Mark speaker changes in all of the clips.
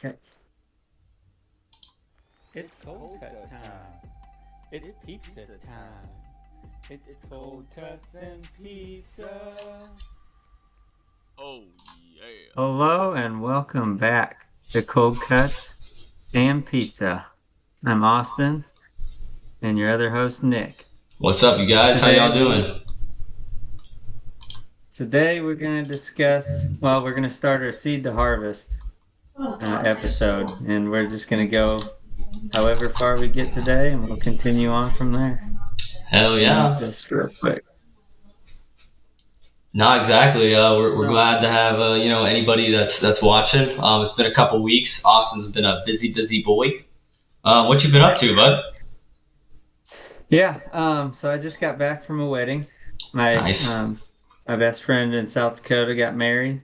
Speaker 1: Okay. It's cold cut time. It's pizza time. It's cold cuts and pizza.
Speaker 2: Oh yeah.
Speaker 1: Hello and welcome back to Cold Cuts and Pizza. I'm Austin and your other host, Nick.
Speaker 2: What's up, you guys? How y'all doing?
Speaker 1: Today we're going to discuss, we're going to start our Seed to Harvest episode, and we're just going to go however far we get today, and we'll continue on from there.
Speaker 2: Hell yeah.
Speaker 1: Just real quick.
Speaker 2: No, exactly. We're glad to have anybody that's watching. It's been a couple weeks. Austin's been a busy boy. What you been up to, bud?
Speaker 1: Yeah, so I just got back from a wedding.
Speaker 2: Nice.
Speaker 1: My best friend in South Dakota got married,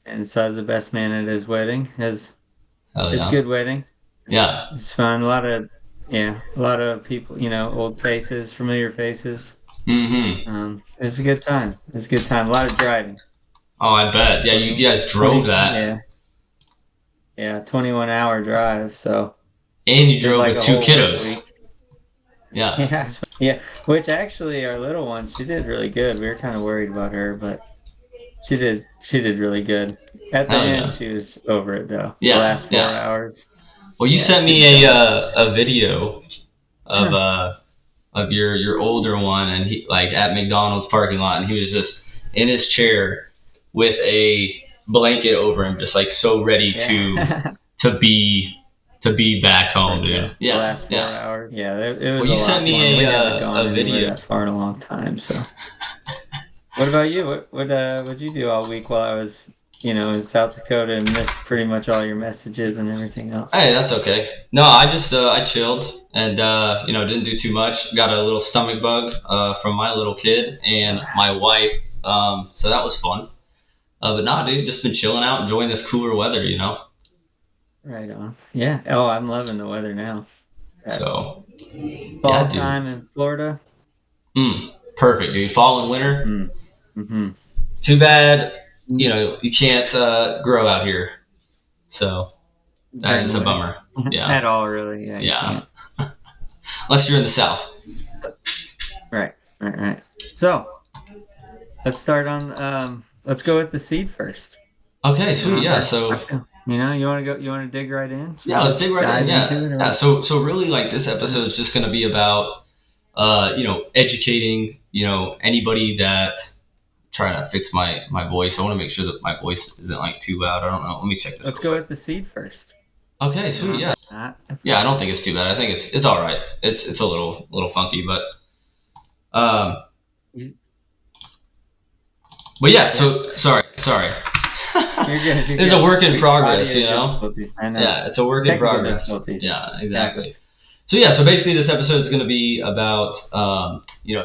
Speaker 1: and so I was the best man at his wedding. It's
Speaker 2: Hell
Speaker 1: a
Speaker 2: yeah.
Speaker 1: good wedding.
Speaker 2: Yeah.
Speaker 1: It's fun. A lot of people, old faces, familiar faces.
Speaker 2: Mm-hmm.
Speaker 1: It was a good time. It was a good time. A lot of driving.
Speaker 2: Oh, I bet. Yeah, you guys drove that.
Speaker 1: Yeah, 21-hour drive. So.
Speaker 2: And you drove
Speaker 1: like
Speaker 2: with two kiddos.
Speaker 1: Yeah. Yeah. Which actually, our little one, she did really good. We were kind of worried about her, but she did really good. At the end, she was over it though.
Speaker 2: Yeah.
Speaker 1: The last 4 hours.
Speaker 2: Well, you sent me a video of your older one, and he like at McDonald's parking lot, and he was just in his chair with a blanket over him, just like so ready to be back home, dude.
Speaker 1: Yeah. The last 4 hours. Yeah, it was.
Speaker 2: Well, you sent me
Speaker 1: a
Speaker 2: video
Speaker 1: that far in a long time. So, what about you? What'd you do all week while I was, in South Dakota and missed pretty much all your messages and everything else?
Speaker 2: Hey, that's okay. No, I just I chilled and didn't do too much. Got a little stomach bug from my little kid and my wife. So that was fun. But nah, dude, just been chilling out, enjoying this cooler weather,
Speaker 1: Right on. Yeah. Oh, I'm loving the weather now.
Speaker 2: So
Speaker 1: fall time in Florida.
Speaker 2: Perfect, dude. Fall and winter.
Speaker 1: Mm-hmm.
Speaker 2: Too bad, you can't grow out here. So that is a bummer. Yeah.
Speaker 1: At all, really.
Speaker 2: Yeah. Unless you're in the South.
Speaker 1: Right. So let's start on. Let's go with the seed first.
Speaker 2: Okay, sweet. Yeah. So
Speaker 1: you want to dig right in?
Speaker 2: Yeah, let's dig right in. Yeah. So really, like, this episode is just gonna be about educating anybody that trying to fix my voice. I want to make sure that my voice isn't like too loud. I don't know. Let me check this.
Speaker 1: Let's go with the seed first.
Speaker 2: Okay, sweet. Yeah. Yeah, I don't think it's too bad. I think it's all right. It's a little funky, but yeah. So sorry.
Speaker 1: You're good.
Speaker 2: It's a work in progress, Yeah, it's a work in progress. Yeah, exactly. So basically this episode is going to be about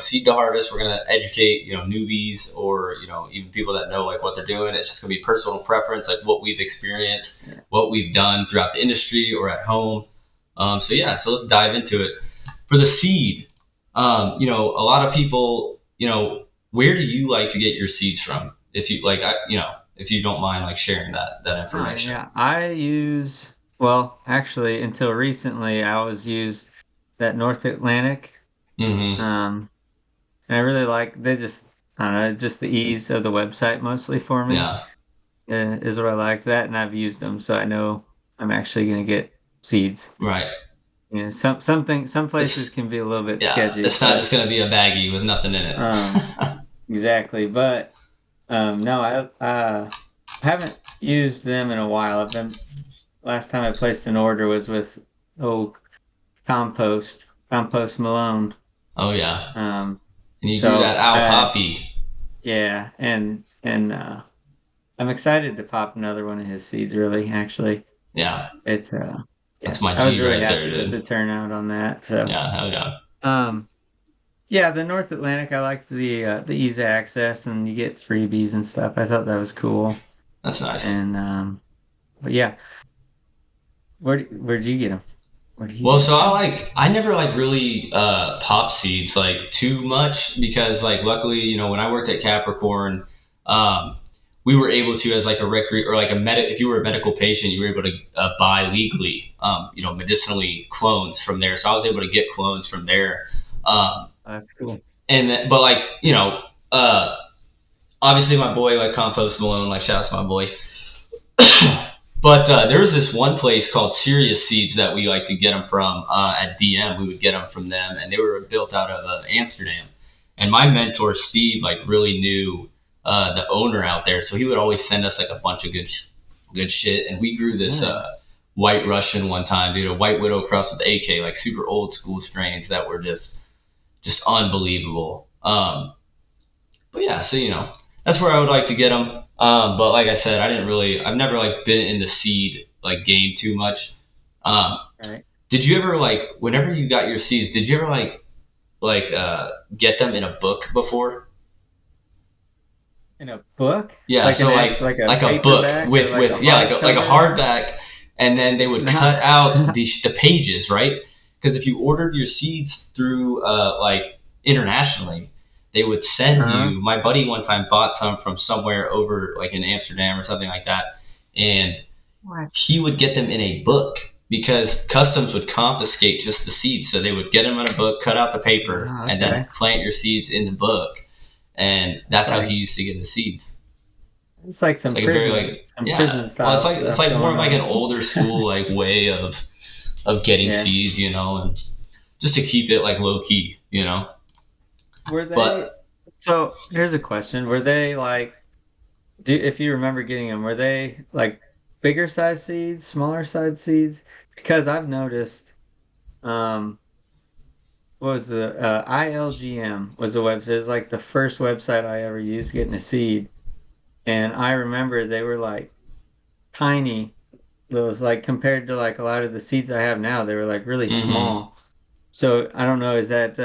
Speaker 2: seed to harvest. We're going to educate newbies or even people that know like what they're doing. It's just going to be personal preference, like what we've experienced, what we've done throughout the industry or at home. So let's dive into it. For the seed, a lot of people, where do you like to get your seeds from? If you like, if you don't mind like sharing that information.
Speaker 1: Yeah, I use, actually until recently I always used that North Atlantic. And I really like, just the ease of the website mostly for me.
Speaker 2: Yeah.
Speaker 1: Is what I like that, and I've used them, so I know I'm actually going to get seeds.
Speaker 2: Right.
Speaker 1: Some places can be a little bit sketchy.
Speaker 2: It's not just going to be a baggie with nothing in it.
Speaker 1: Exactly, but no, I haven't used them in a while. Last time I placed an order was with Compost Malone.
Speaker 2: Oh yeah.
Speaker 1: And
Speaker 2: you do that owl poppy.
Speaker 1: Yeah, and I'm excited to pop another one of his seeds. Really, actually.
Speaker 2: Yeah.
Speaker 1: It's
Speaker 2: that's my G
Speaker 1: I was really
Speaker 2: right
Speaker 1: happy
Speaker 2: there, dude.
Speaker 1: with the turnout on that. So
Speaker 2: yeah, hell yeah.
Speaker 1: Yeah, the North Atlantic, I liked the ease of access, and you get freebies and stuff. I thought that was cool.
Speaker 2: That's nice.
Speaker 1: And but yeah, where'd you get them?
Speaker 2: So I never like really pop seeds like too much because like luckily when I worked at Capricorn, we were able to, as like a or like if you were a medical patient, you were able to buy legally, medicinally clones from there. So I was able to get clones from there.
Speaker 1: That's cool.
Speaker 2: But like, obviously my boy, like Compost Malone, like shout out to my boy. But there was this one place called Serious Seeds that we like to get them from at DM. We would get them from them, and they were built out of Amsterdam. And my mentor Steve like really knew the owner out there, so he would always send us like a bunch of good shit. And we grew this White Russian one time, dude, a White Widow crossed with AK, like super old school strains that were just unbelievable. But yeah, so that's where I would like to get them. But like I said, I've never like been in the seed like game too much.
Speaker 1: Right.
Speaker 2: Did you ever like, whenever you got your seeds, did you ever like get them in a book before?
Speaker 1: In a book?
Speaker 2: Yeah,
Speaker 1: like
Speaker 2: so like a book with like a hardback, and then they would cut out the pages, right? Because if you ordered your seeds through like internationally, they would send you. My buddy one time bought some from somewhere over like in Amsterdam or something like that, and he would get them in a book because customs would confiscate just the seeds. So they would get them in a book, cut out the paper, and then plant your seeds in the book, and that's how he used to get the seeds.
Speaker 1: It's like some prison style.
Speaker 2: Well, it's like more of like an older school like way of getting seeds, and just to keep it like low key,
Speaker 1: Were they? So here's a question: were they like? If you remember getting them, were they like bigger size seeds, smaller size seeds? Because I've noticed, what was the ILGM was the website? It's like the first website I ever used getting a seed, and I remember they were like tiny. Those like compared to like a lot of the seeds I have now, they were like really small. So I don't know. Is that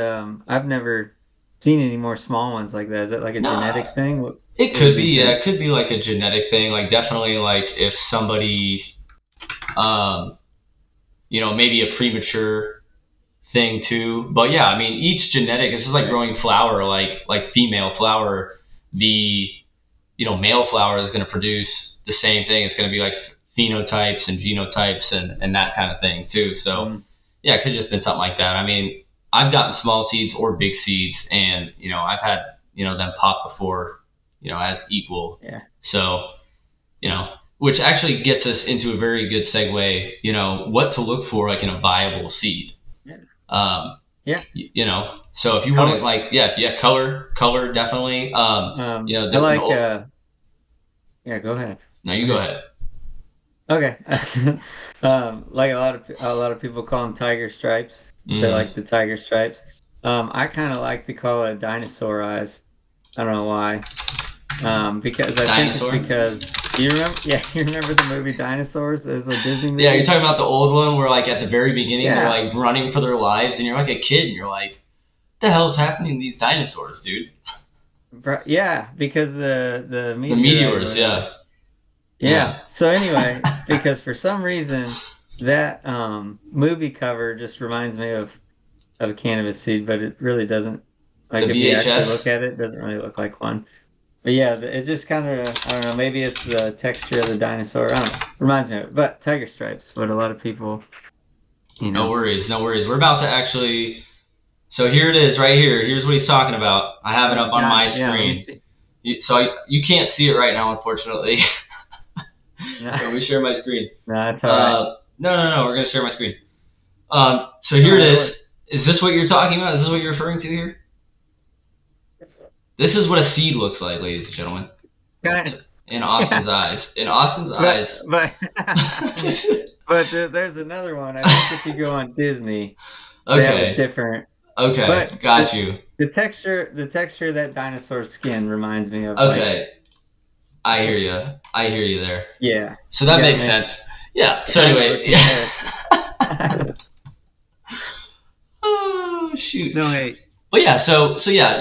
Speaker 1: I've never seen any more small ones like that? Is that like a genetic thing?
Speaker 2: It could be, yeah. It could be like a genetic thing. Like definitely, like if somebody, maybe a premature thing too. But yeah, I mean, each genetic. It's just like growing flower. Like female flower, the male flower is going to produce the same thing. It's going to be like phenotypes and genotypes and that kind of thing too. So yeah, it could have just been something like that. I mean, I've gotten small seeds or big seeds, and I've had them pop before, as equal.
Speaker 1: Yeah.
Speaker 2: So which actually gets us into a very good segue. What to look for like in a viable seed.
Speaker 1: Yeah.
Speaker 2: So if you want to color definitely.
Speaker 1: I like. Yeah, go ahead.
Speaker 2: No, you go ahead.
Speaker 1: Okay. Like a lot of people call them tiger stripes. They're like the tiger stripes. I kind of like to call it dinosaur eyes. I don't know why. Because I think it's because you remember the movie Dinosaurs? There's a Disney movie.
Speaker 2: Yeah, you're talking about the old one where like at the very beginning they're like running for their lives, and you're like a kid, and you're like, "What the hell is happening to these dinosaurs, dude?"
Speaker 1: Yeah, because the
Speaker 2: meteors,
Speaker 1: yeah. So anyway, because for some reason that movie cover just reminds me of a cannabis seed, but it really doesn't. Like if you actually look at it, it doesn't really look like one. But yeah, it just kind of, I don't know, maybe it's the texture of the dinosaur. I don't know. Reminds me of it. But tiger stripes, what a lot of people,
Speaker 2: No worries. We're about to actually, so here it is right here. Here's what he's talking about. I have it up on my screen. You can't see it right now, unfortunately. Let me share my screen.
Speaker 1: No, that's all right.
Speaker 2: No, we're going to share my screen. So here it is. Is this what you're talking about? Is this what you're referring to here? This is what a seed looks like, ladies and gentlemen. In Austin's eyes. In Austin's eyes.
Speaker 1: But there's another one. I think if you go on Disney, they have a different.
Speaker 2: Okay, but got you.
Speaker 1: The texture of that dinosaur skin reminds me of.
Speaker 2: Okay, I hear you there.
Speaker 1: Yeah.
Speaker 2: So that makes sense. Yeah. So anyway. Oh shoot.
Speaker 1: No hate.
Speaker 2: But yeah, so yeah,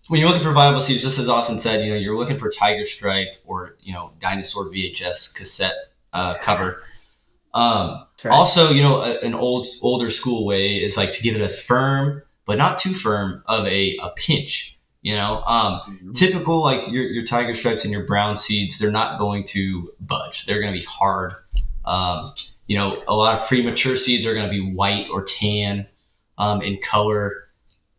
Speaker 2: when you're looking for viable seeds, just as Austin said, you're looking for tiger stripe or dinosaur VHS cassette cover. Right. Also, an older school way is like to give it a firm, but not too firm, of a pinch. Typical, like your tiger stripes and your brown seeds, they're not going to budge. They're going to be hard. A lot of premature seeds are going to be white or tan in color,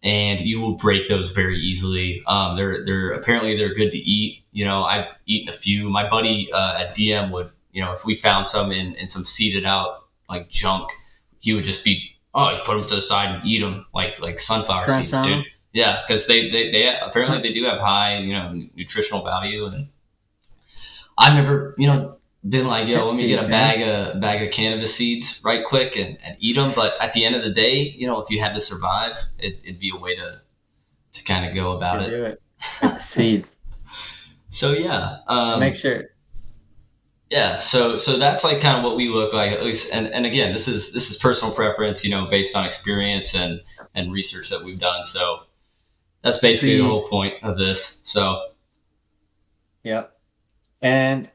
Speaker 2: and you will break those very easily. They're apparently they're good to eat. I've eaten a few. My buddy at DM would, if we found some in some seeded out like junk, he would just be, you put them to the side and eat them like sunflower
Speaker 1: Crunch
Speaker 2: seeds,
Speaker 1: on
Speaker 2: dude.
Speaker 1: them.
Speaker 2: Yeah, because they apparently they do have high, nutritional value, and I've never, been like, yo,
Speaker 1: Hemp
Speaker 2: let me get
Speaker 1: seeds,
Speaker 2: a
Speaker 1: man.
Speaker 2: bag of cannabis seeds right quick and eat them. But at the end of the day, if you had to survive, it'd be a way to kind of go about
Speaker 1: To
Speaker 2: it.
Speaker 1: do it. Like the seed.
Speaker 2: So yeah,
Speaker 1: And make sure.
Speaker 2: yeah. So that's like kind of what we look like, at least. And again, this is personal preference, based on experience and research that we've done. So that's basically the
Speaker 1: The
Speaker 2: whole point of this. So
Speaker 1: Yep. And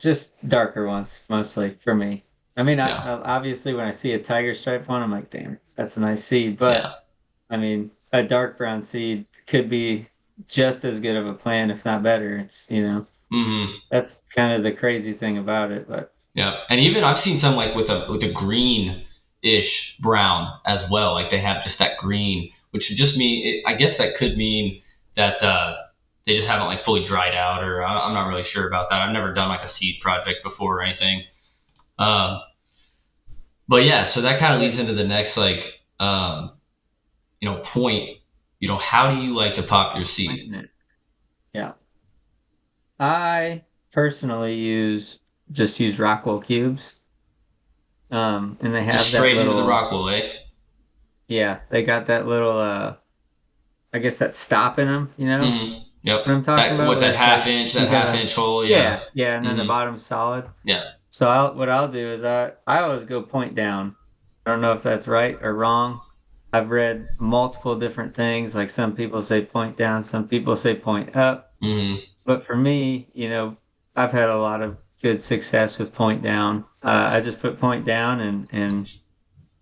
Speaker 1: just darker ones mostly for me. I mean,
Speaker 2: yeah,
Speaker 1: obviously when I see a tiger stripe one, I'm like, damn, that's a nice seed. But
Speaker 2: yeah.
Speaker 1: I mean, a dark brown seed could be just as good of a plant, if not better.
Speaker 2: Hmm.
Speaker 1: That's kind of the crazy thing about it. But
Speaker 2: Yeah, and even I've seen some like with a green-ish brown as well. Like they have just that green, which would just mean I guess that could mean that they just haven't like fully dried out, or I'm not really sure about that. I've never done like a seed project before or anything. Um, but yeah, so that kind of leads into the next like point. How do you like to pop your seed?
Speaker 1: planting it. Yeah. I personally just use Rockwell cubes. And they
Speaker 2: Just
Speaker 1: have that
Speaker 2: straight into the
Speaker 1: little,
Speaker 2: Rockwell, eh?
Speaker 1: yeah, they got that little, I guess that stop in them, you know
Speaker 2: Mm-hmm. Yep.
Speaker 1: what I'm talking
Speaker 2: That
Speaker 1: about?
Speaker 2: with
Speaker 1: Where
Speaker 2: that
Speaker 1: it's
Speaker 2: half
Speaker 1: like,
Speaker 2: inch,
Speaker 1: you
Speaker 2: that half
Speaker 1: gotta,
Speaker 2: inch hole, yeah.
Speaker 1: yeah, and then the
Speaker 2: Mm-hmm.
Speaker 1: bottom's solid.
Speaker 2: Yeah.
Speaker 1: So what I'll do is I always go point down. I don't know if that's right or wrong. I've read multiple different things. Like some people say point down, some people say point up.
Speaker 2: Mm-hmm.
Speaker 1: But for me, I've had a lot of good success with point down. I just put point down and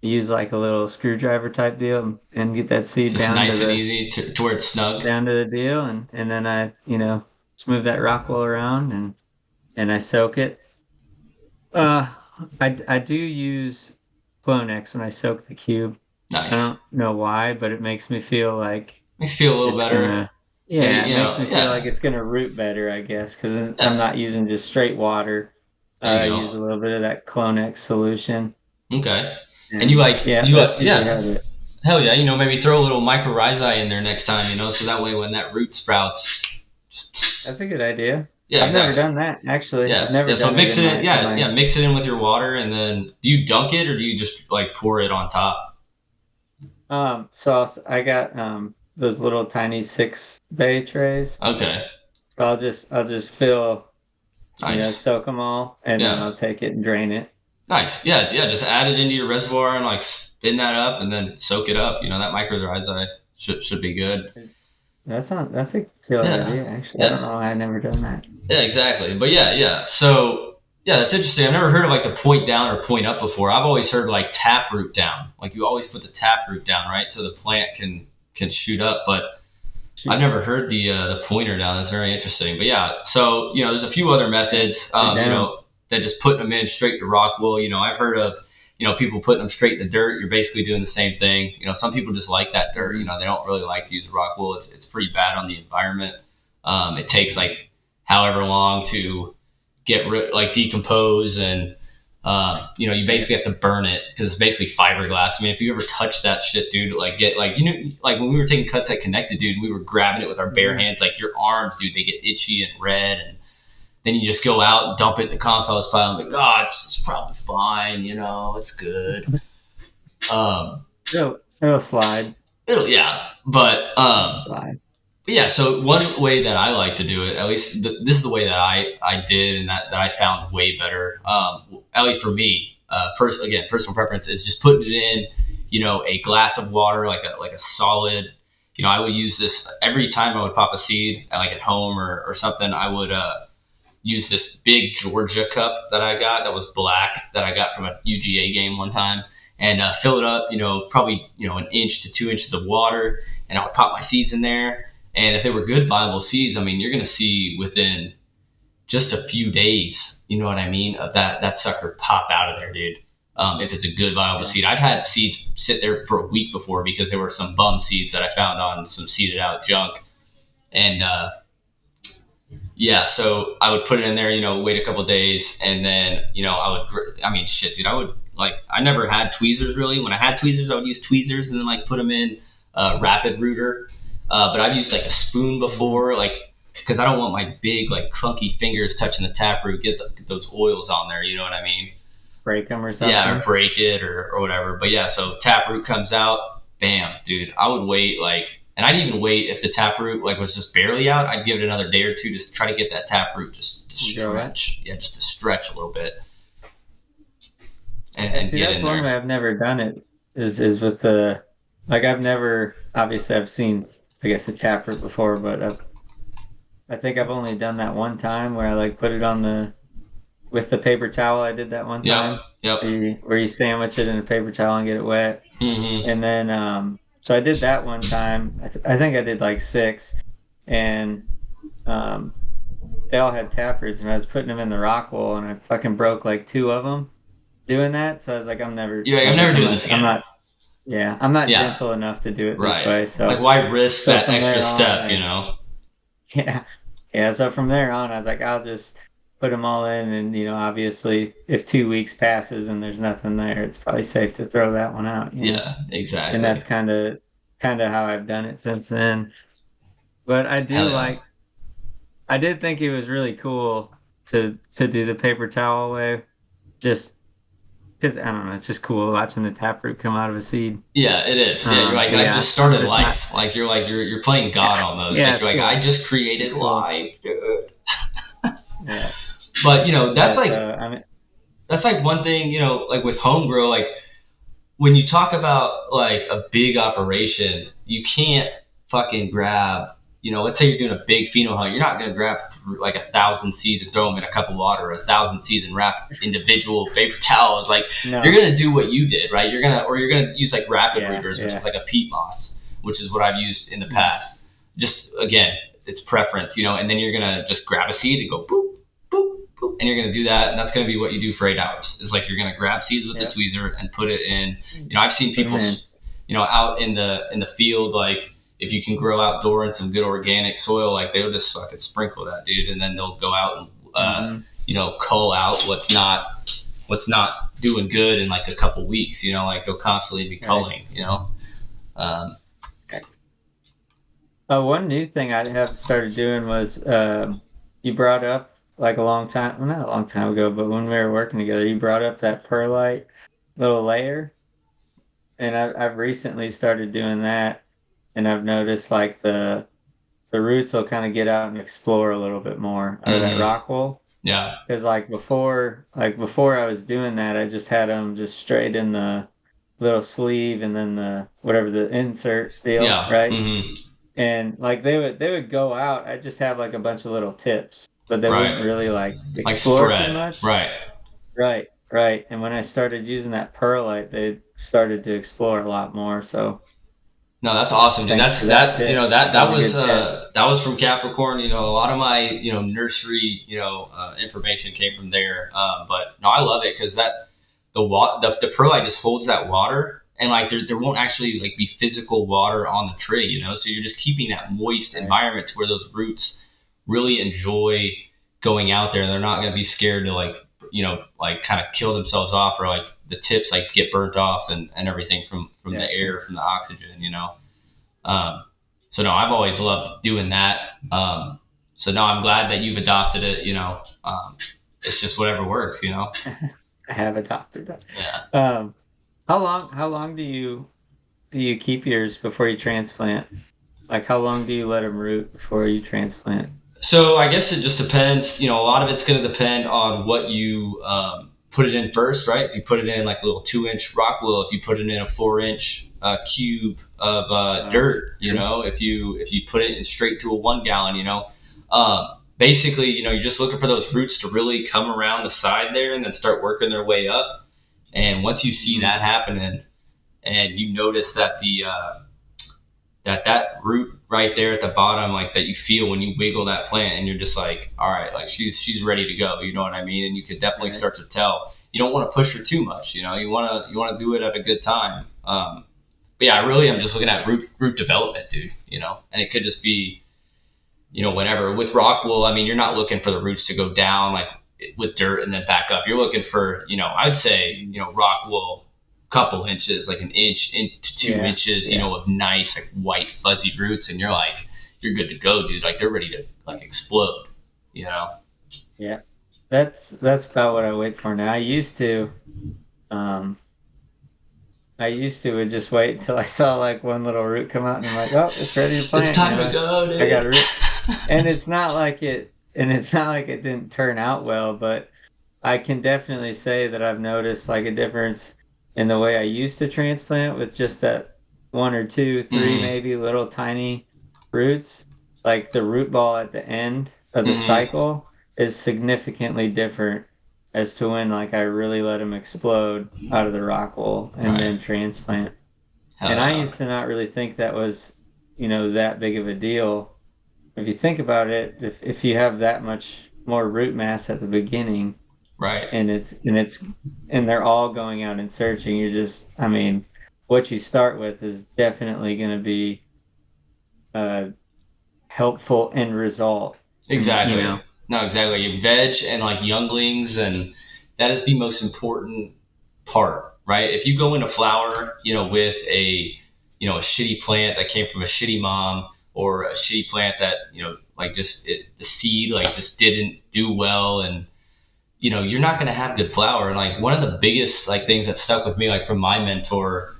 Speaker 1: use like a little screwdriver type deal and get that seed
Speaker 2: Just nice and easy to where it's snug.
Speaker 1: down to the deal and then I, smooth that Rockwell around and I soak it. Uh, I do use Clonex when I soak the cube. I
Speaker 2: Nice.
Speaker 1: don't know why, but it makes me feel like
Speaker 2: Makes you feel a little
Speaker 1: it's
Speaker 2: better.
Speaker 1: gonna,
Speaker 2: Maybe,
Speaker 1: yeah, it makes me feel like
Speaker 2: yeah.
Speaker 1: it's gonna root better, I guess, because I'm
Speaker 2: Yeah.
Speaker 1: not using just straight water.
Speaker 2: There you
Speaker 1: I
Speaker 2: go.
Speaker 1: use a little bit of that Clonex solution,
Speaker 2: Okay. And
Speaker 1: and yeah, that's usually how I
Speaker 2: yeah.
Speaker 1: do it.
Speaker 2: Hell yeah, maybe throw a little mycorrhizae in there next time, so that way when that root sprouts, just,
Speaker 1: That's a good idea.
Speaker 2: yeah,
Speaker 1: I've never
Speaker 2: exactly.
Speaker 1: done that actually. I've
Speaker 2: Yeah.
Speaker 1: never
Speaker 2: Yeah, so
Speaker 1: done it
Speaker 2: mix
Speaker 1: in
Speaker 2: it in,
Speaker 1: my.
Speaker 2: yeah, mix it in with your water, and then do you dunk it or do you just like pour it on top?
Speaker 1: So I got those little tiny 6 bay trays.
Speaker 2: Okay.
Speaker 1: So I'll just fill,
Speaker 2: Nice.
Speaker 1: soak them all, and then
Speaker 2: Yeah.
Speaker 1: I'll take it and drain it.
Speaker 2: Nice. Yeah, yeah. Just add it into your reservoir and like spin that up and then soak it up. That mycorrhizae should be good.
Speaker 1: That's a killer
Speaker 2: Yeah.
Speaker 1: idea, actually. I
Speaker 2: Yeah.
Speaker 1: don't know why I never done that.
Speaker 2: Yeah. Exactly. But yeah, yeah. So yeah, that's interesting. I've never heard of like the point down or point up before. I've always heard like tap root down. Like you always put the tap root down, right? So the plant can shoot up. But I've
Speaker 1: Shoot,
Speaker 2: never heard the pointer down. That's very interesting. But yeah, so there's a few other methods.
Speaker 1: straight down.
Speaker 2: That just putting them in straight to rock wool. I've heard of people putting them straight in the dirt. You're basically doing the same thing. Some people just like that dirt.
Speaker 1: Mhm.
Speaker 2: They don't really like to use rock wool. It's pretty bad on the environment. It takes like however long to like decompose and you
Speaker 1: Yeah.
Speaker 2: basically have to burn it because it's basically fiberglass. I mean, if you ever touch that shit, dude, like get like like when we were taking cuts at Connected, dude, we were grabbing it with our bare
Speaker 1: Mhm.
Speaker 2: hands, like your arms, dude, they get itchy and red, and then you just go out and dump it in the compost pile and be like, oh, it's probably fine, it's good. Um,
Speaker 1: It'll slide.
Speaker 2: yeah, but
Speaker 1: It'll slide.
Speaker 2: yeah, so one way that I like to do it, at least this is the way that I did and that I found way better, at least for me, again, personal preference is just putting it in, a glass of water, like a solid, I would use this every time I would pop a seed, like at home or something, I would use this big Georgia cup that I got that was black that I got from a UGA game one time and fill it up, probably, 1 inch to 2 inches of water, and I would pop my seeds in there And if they were good viable seeds, I mean, you're going to see within just a few days, you know what I mean, of that sucker pop out of there, dude. If it's a good viable seed. I've had seeds sit there for a week before because there were some bum seeds that I found on some seeded out junk. And yeah, so I would put it in there, wait a couple of days, and then, I mean, shit, dude, I never had tweezers really. When I had tweezers, I would use tweezers and then like put them in rapid rooter. But I've used like a spoon before, like, because I don't want my big, like, clunky fingers touching the taproot, get those oils on there, you know what I mean?
Speaker 1: Break them or something?
Speaker 2: Yeah, or break it or whatever. But yeah, so taproot comes out, bam, dude. I would wait, like, and I'd even wait if the taproot, like, was just barely out. I'd give it another day or two just to try to get that taproot just to stretch. Yeah, just to stretch a little bit.
Speaker 1: And see, get that's in one there. Way I've never done it is with the, like, obviously I've seen, I guess, a taproot before, but I think I've only done that one time where I like put it with the paper towel. I did that one time.
Speaker 2: Yep.
Speaker 1: Where you sandwich it in a paper towel and get it wet. Mm-hmm. And then, so I did that one time. I think I did like 6, and they all had taproots, and I was putting them in the rock wool, and I fucking broke like 2 of them doing that. So I was like, I'm never doing this again. I'm not gentle enough to do it this way. So
Speaker 2: like, why risk that extra step, you know?
Speaker 1: Yeah. So from there on, I was like, I'll just put them all in, and obviously, if 2 weeks passes and there's nothing there, it's probably safe to throw that one out.
Speaker 2: Yeah, exactly.
Speaker 1: And that's kind of how I've done it since then. But I did think it was really cool to do the paper towel way, just because I don't know, it's just cool watching the taproot come out of a seed.
Speaker 2: Yeah, it is. Yeah, you're like, I just started life. Like you're playing God almost. Yeah, like you're like, cool. I just created life, dude. Yeah. But that's that's like one thing, like with home grow, like when you talk about like a big operation, you can't fucking grab, let's say you're doing a big pheno hunt, you're not going to grab like 1,000 seeds and throw them in a cup of water, or 1,000 seeds and wrap individual paper towels. Like, no. You're going to do what you did, right? You're going to use like rapid rooters, which is like a peat moss, which is what I've used in the past. Just, again, it's preference, and then you're going to just grab a seed and go boop, boop, boop, and you're going to do that. And that's going to be what you do for 8 hours. It's like, you're going to grab seeds with the tweezer and put it in, I've seen people, out in the field, like, if you can grow outdoor in some good organic soil, like they'll just fucking sprinkle that, dude, and then they'll go out and cull out what's not doing good in like a couple weeks, like they'll constantly be culling,
Speaker 1: One new thing I have started doing was you brought up like not a long time ago, but when we were working together, you brought up that perlite little layer, and I've recently started doing that. And I've noticed like the roots will kind of get out and explore a little bit more out of that rock wool.
Speaker 2: Yeah.
Speaker 1: Because before I was doing that, I just had them just straight in the little sleeve and then the insert deal, right? Mm-hmm. And like they would go out. I just have like a bunch of little tips, but they wouldn't really like explore too much. Right. And when I started using that perlite, they started to explore a lot more. So.
Speaker 2: No, that's awesome, dude. That was from Capricorn. A lot of my nursery information came from there. But no, I love it because the perlite just holds that water, and like there won't actually like be physical water on the tree. So you're just keeping that moist environment to where those roots really enjoy going out there, and they're not going to be scared to like kind of kill themselves off, or like the tips like get burnt off and everything from the air, from the oxygen, so no, I've always loved doing that. So no, I'm glad that you've adopted it. It's just whatever works,
Speaker 1: I have adopted it.
Speaker 2: Yeah.
Speaker 1: How long do you keep yours before you transplant? Like, how long do you let them root before you transplant?
Speaker 2: So I guess it just depends. A lot of it's going to depend on what you put it in first, right? If you put it in like a little 2-inch rock wool, if you put it in a 4-inch cube of dirt, if you put it in straight to a 1 gallon, basically, you're just looking for those roots to really come around the side there and then start working their way up. And once you see that happening, and you notice that that root right there at the bottom, like that you feel when you wiggle that plant, and you're just like, all right, like she's ready to go. You know what I mean? And you could definitely
Speaker 1: Right.
Speaker 2: start to tell. You don't want to push her too much. You want to do it at a good time. But yeah, I really am just looking at root development, dude. And it could just be, whenever with rock wool. I mean, you're not looking for the roots to go down like with dirt and then back up. You're looking for, I'd say, rock wool couple inches, like an inch into 2 inches, of nice like white fuzzy roots, and you're good to go, dude. Like they're ready to like explode, you know.
Speaker 1: Yeah. That's about what I wait for now. Um I used to would just wait until I saw like one little root come out and I'm like, oh, it's ready to
Speaker 2: It's
Speaker 1: plant.
Speaker 2: time to go,
Speaker 1: I got
Speaker 2: dude.
Speaker 1: a root. It's not like it didn't turn out well, but I can definitely say that I've noticed like a difference in the way I used to transplant with just that one or two, three
Speaker 2: Mm-hmm.
Speaker 1: maybe little tiny roots. Like the root ball at the end of the
Speaker 2: Mm-hmm.
Speaker 1: cycle is significantly different as to when like I really let them explode out of the rock wool and
Speaker 2: Right.
Speaker 1: then transplant.
Speaker 2: Hell
Speaker 1: And I
Speaker 2: yeah.
Speaker 1: used to not really think that was, that big of a deal. If you think about it, if you have that much more root mass at the beginning,
Speaker 2: Right.
Speaker 1: and they're all going out and searching, I mean, what you start with is definitely going to be a helpful end result. And
Speaker 2: Exactly. No, exactly. Veg and like younglings, and that is the most important part, right? If you go into flower, with a shitty plant that came from a shitty mom, or a shitty plant that, like the seed like just didn't do well, and you're not going to have good flower. And like one of the biggest like things that stuck with me, like from my mentor,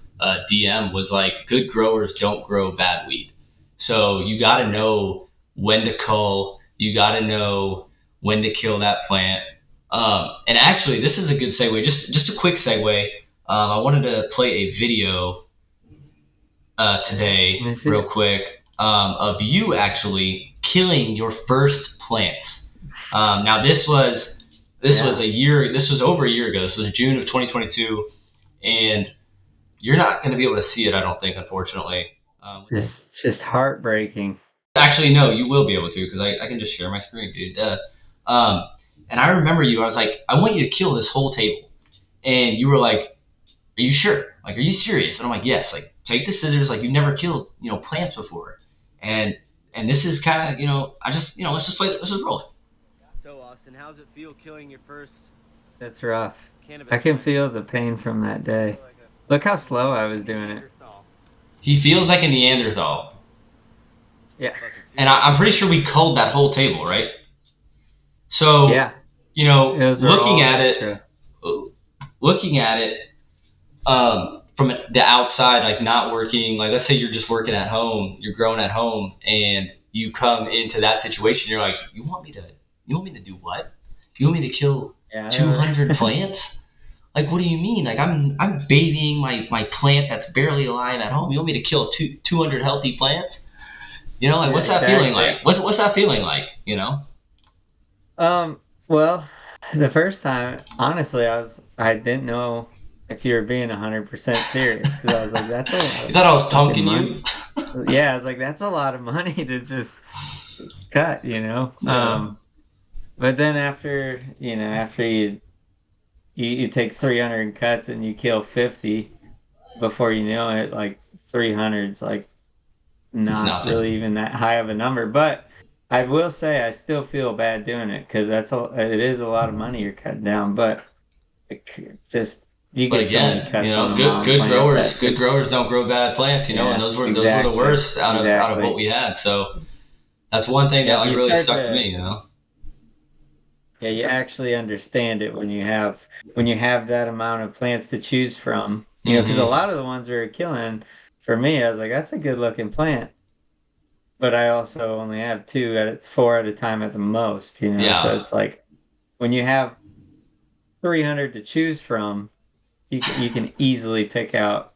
Speaker 2: DM, was like good growers don't grow bad weed. So you got to know when to cull. You got to know when to kill that plant. And actually, this is a good segue. Just a quick segue. I wanted to play a video today,
Speaker 1: let me see
Speaker 2: real
Speaker 1: it.
Speaker 2: quick, of you actually killing your first plants. Now this was a year. This was over a year ago. This was June of 2022, and you're not going to be able to see it, I don't think, unfortunately.
Speaker 1: Just heartbreaking.
Speaker 2: Actually, no, you will be able to, because I can just share my screen, dude. Um, and I remember you. I was like, I want you to kill this whole table, and you were like, "Are you sure? Like, are you serious?" And I'm like, "Yes." Like, take the scissors. Like, you've never killed, plants before, and this is kind of, I just, let's just play. Let's just roll it.
Speaker 3: So, Austin, how's it feel killing your first
Speaker 1: That's rough.
Speaker 3: cannabis
Speaker 1: I can
Speaker 3: plant?
Speaker 1: feel the pain from that day. Look how slow I was doing it.
Speaker 2: He feels like a Neanderthal.
Speaker 1: Yeah.
Speaker 2: And I'm pretty sure we culled that whole table, right? So,
Speaker 1: Yeah. Those are
Speaker 2: looking
Speaker 1: all
Speaker 2: at
Speaker 1: extra.
Speaker 2: it from the outside, like not working, like let's say you're just working at home, you're growing at home, and you come into that situation, you're like, you want me to do what? You want me to kill
Speaker 1: Yeah,
Speaker 2: 200 plants? Like, what do you mean? Like, I'm babying my plant that's barely alive at home. You want me to kill 200 healthy plants? Like,
Speaker 1: Yeah,
Speaker 2: what's that
Speaker 1: exactly.
Speaker 2: feeling like? What's that feeling like?
Speaker 1: Well, the first time, honestly, I didn't know if you were being 100% serious because I was like, that's a lot
Speaker 2: You
Speaker 1: of
Speaker 2: thought I was
Speaker 1: fucking
Speaker 2: punking
Speaker 1: money.
Speaker 2: you?
Speaker 1: Yeah, I was like, that's a lot of money to just cut.
Speaker 2: Yeah.
Speaker 1: But then after you take 300 cuts and you kill 50 before you know it, like 300's like
Speaker 2: It's
Speaker 1: not
Speaker 2: nothing.
Speaker 1: really even that high of a number. But I will say I still feel bad doing it because it is a lot of money you're cutting down. But just you
Speaker 2: But
Speaker 1: get so many
Speaker 2: again,
Speaker 1: cuts on a
Speaker 2: good
Speaker 1: mom
Speaker 2: good
Speaker 1: plant
Speaker 2: growers
Speaker 1: that
Speaker 2: good
Speaker 1: it's
Speaker 2: growers don't grow bad plants, and
Speaker 1: yeah,
Speaker 2: those were the
Speaker 1: exactly,
Speaker 2: worst out of what
Speaker 1: exactly.
Speaker 2: we had. So that's one thing that
Speaker 1: Yeah,
Speaker 2: like
Speaker 1: you
Speaker 2: really
Speaker 1: start
Speaker 2: stuck to
Speaker 1: to
Speaker 2: me.
Speaker 1: yeah, you actually understand it when you have that amount of plants to choose from. Because a
Speaker 2: Mm-hmm.
Speaker 1: lot of the ones we were killing, for me, I was like, that's a good looking plant. But I also only have four at a time at the most. So
Speaker 2: Yeah,
Speaker 1: it's like when you have 300 to choose from, you can easily pick out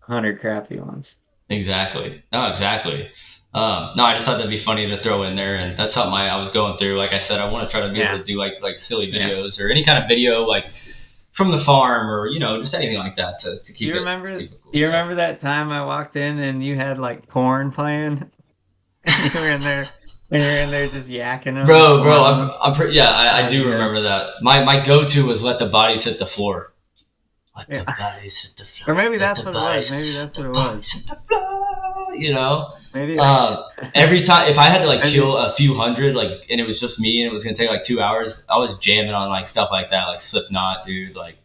Speaker 1: 100 crappy ones.
Speaker 2: exactly. No, exactly. No, I just thought that'd be funny to throw in there, and that's something I was going through. Like I said, I want to try to be able
Speaker 1: Yeah,
Speaker 2: to do like silly
Speaker 1: yeah,
Speaker 2: videos or any kind of video like from the farm or just anything like that to keep it cool.
Speaker 1: Do you remember that time I walked in and you had like porn playing and you were in there just yakking them?
Speaker 2: Bro, I'm pretty, yeah, I do remember that. My go-to was let the bodies hit the floor. Let the bodies hit the floor.
Speaker 1: Or maybe that's what it was. Maybe that's what it was.
Speaker 2: Hit the floor,
Speaker 1: Maybe.
Speaker 2: Every time, if I had to like kill a few hundred, like, and it was just me, and it was gonna take like 2 hours, I was jamming on like stuff like that, like Slipknot, dude, like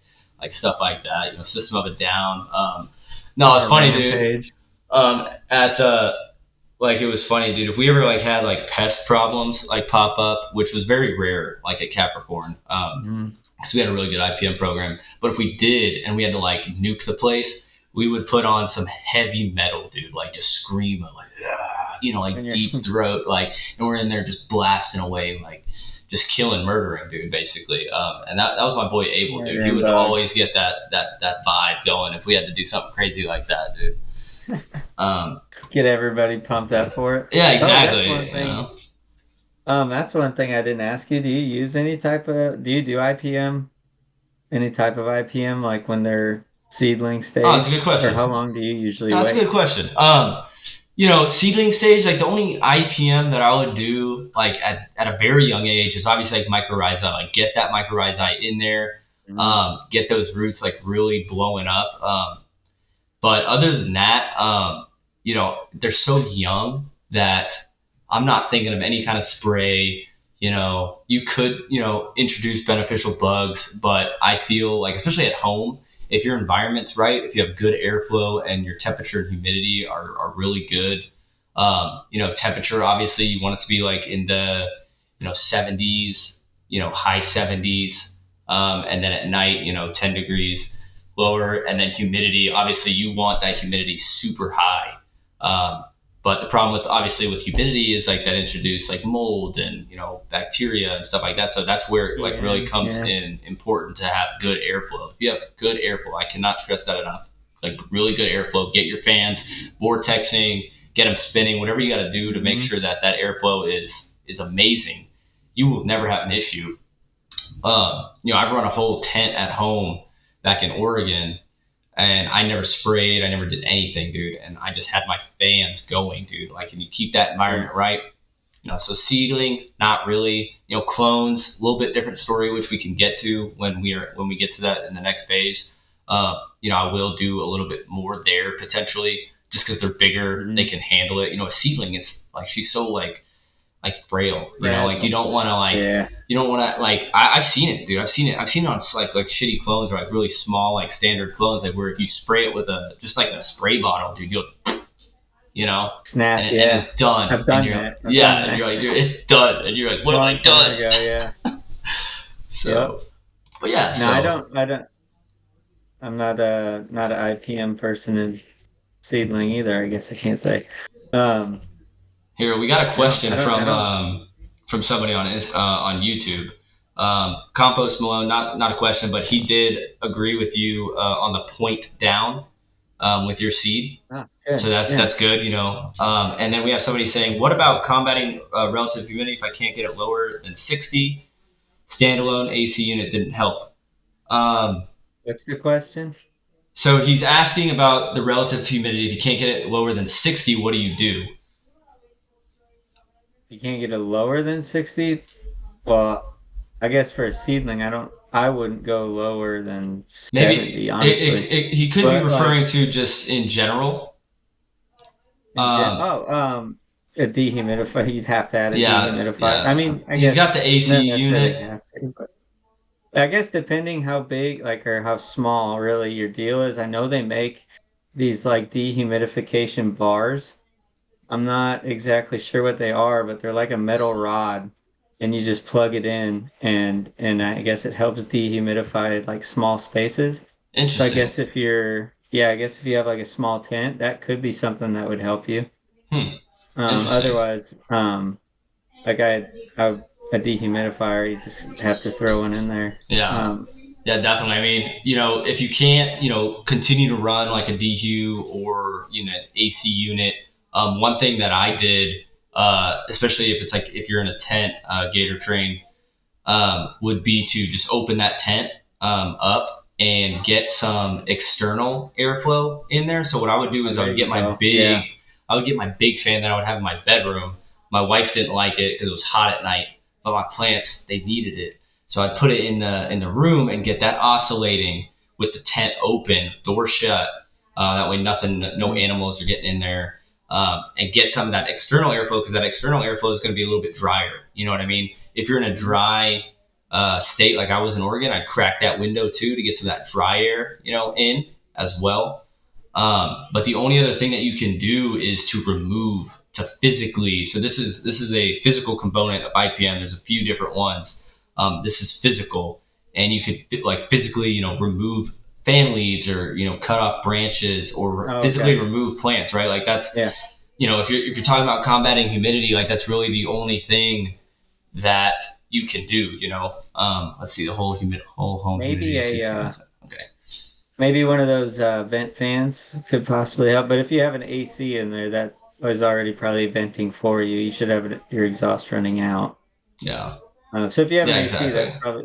Speaker 2: stuff like that. System of a Down. No, it's funny, dude. Like, it was funny, dude. If we ever like had like pest problems like pop up, which was very rare, like at Capricorn, because we had a really good IPM program. But if we did, and we had to like nuke the place, we would put on some heavy metal, dude, like just scream like, like deep throat, like, and we're in there just blasting away, like just killing, murdering, dude, basically. And that was my boy Abel, dude. He would always get that vibe going if we had to do something crazy like that, dude.
Speaker 1: Get everybody pumped up for it.
Speaker 2: Yeah, exactly.
Speaker 1: That's one thing I didn't ask you. Do you use any type of? Do you do IPM? Any type of IPM, like when they're seedling stage?
Speaker 2: Oh, that's a good question.
Speaker 1: Or how long do you usually wait?
Speaker 2: That's a good question. Seedling stage, like the only IPM that I would do like at a very young age is obviously like mycorrhizae. Like get that mycorrhizae in there, get those roots like really blowing up. But other than that, they're so young that I'm not thinking of any kind of spray. You could, introduce beneficial bugs, but I feel like, especially at home, if your environment's right, if you have good airflow and your temperature and humidity are really good, temperature, obviously you want it to be like in the, 70s, high 70s. And then at night, 10 degrees lower, and then humidity, obviously you want that humidity super high. But the problem with humidity is like that introduce like mold and bacteria and stuff like that. So that's where it like really comes in important to have good airflow. If you have good airflow, I cannot stress that enough. Like really good airflow. Get your fans vortexing, get them spinning, whatever you got to do to make sure that airflow is amazing. You will never have an issue. I've run a whole tent at home back in Oregon, and I never sprayed, I never did anything, dude. And I just had my fans going, dude. Like, can you keep that environment right? So seedling, not really. Clones, a little bit different story, which we can get to when we get to that in the next phase. I will do a little bit more there potentially, just because they're bigger, they can handle it. A seedling is like, she's so like frail, like you don't want to you don't want to like, I've seen it, dude. I've seen it on like shitty clones or like really small like standard clones, like where if you spray it with just like a spray bottle, dude, you'll
Speaker 1: snap,
Speaker 2: and it's done.
Speaker 1: I've done that.
Speaker 2: And you're like, it's done, and you're like, what have I done? So, but yeah.
Speaker 1: No, I don't. I'm not an IPM person in seedling either. I guess I can't say.
Speaker 2: Here, we got a question from somebody on YouTube. Compost Malone, not a question, but he did agree with you on the point down with your seed. So that's good, and then we have somebody saying, what about combating relative humidity if I can't get it lower than 60? Standalone AC unit didn't help.
Speaker 1: What's the question?
Speaker 2: So he's asking about the relative humidity. If you can't get it lower than 60, what do you do?
Speaker 1: You can't get it lower than 60? Well, I guess for a seedling, I wouldn't go lower than 70, honestly.
Speaker 2: He could be referring to just in general.
Speaker 1: A dehumidifier. You'd have to add a dehumidifier.
Speaker 2: Yeah.
Speaker 1: I mean, I
Speaker 2: guess
Speaker 1: he's
Speaker 2: got the AC unit.
Speaker 1: I guess depending how big, or how small, really your deal is. I know they make these like dehumidification bars. I'm not exactly sure what they are, but they're like a metal rod, and you just plug it in, and I guess it helps dehumidify like small spaces.
Speaker 2: Interesting.
Speaker 1: So I guess if you have like a small tent, that could be something that would help you. Otherwise, like a dehumidifier, you just have to throw one in there.
Speaker 2: Yeah. Yeah, definitely. I mean, if you can't, continue to run like a dehu or AC unit. One thing that I did, especially if you're in a tent, Gator Train, would be to just open that tent up and get some external airflow in there. So what I would do is I would get my big fan that I would have in my bedroom. My wife didn't like it because it was hot at night, but my plants, they needed it. So I'd put it in the room and get that oscillating with the tent open, door shut. That way no animals are getting in there. And get some of that external airflow, because that external airflow is going to be a little bit drier. You know what I mean? If you're in a dry state like I was in Oregon, I'd crack that window too to get some of that dry air, in as well. But the only other thing that you can do is to remove, to physically. So this is a physical component of IPM. There's a few different ones. This is physical, and you could physically, remove fan leaves, or cut off branches, or physically remove plants, right? Like that's if you're talking about combating humidity, like that's really the only thing that you can do. Let's see, the whole home humidity. Okay.
Speaker 1: Maybe one of those vent fans could possibly help, but if you have an AC in there, that was already probably venting for you. You should have your exhaust running out.
Speaker 2: Yeah.
Speaker 1: So if you have an AC,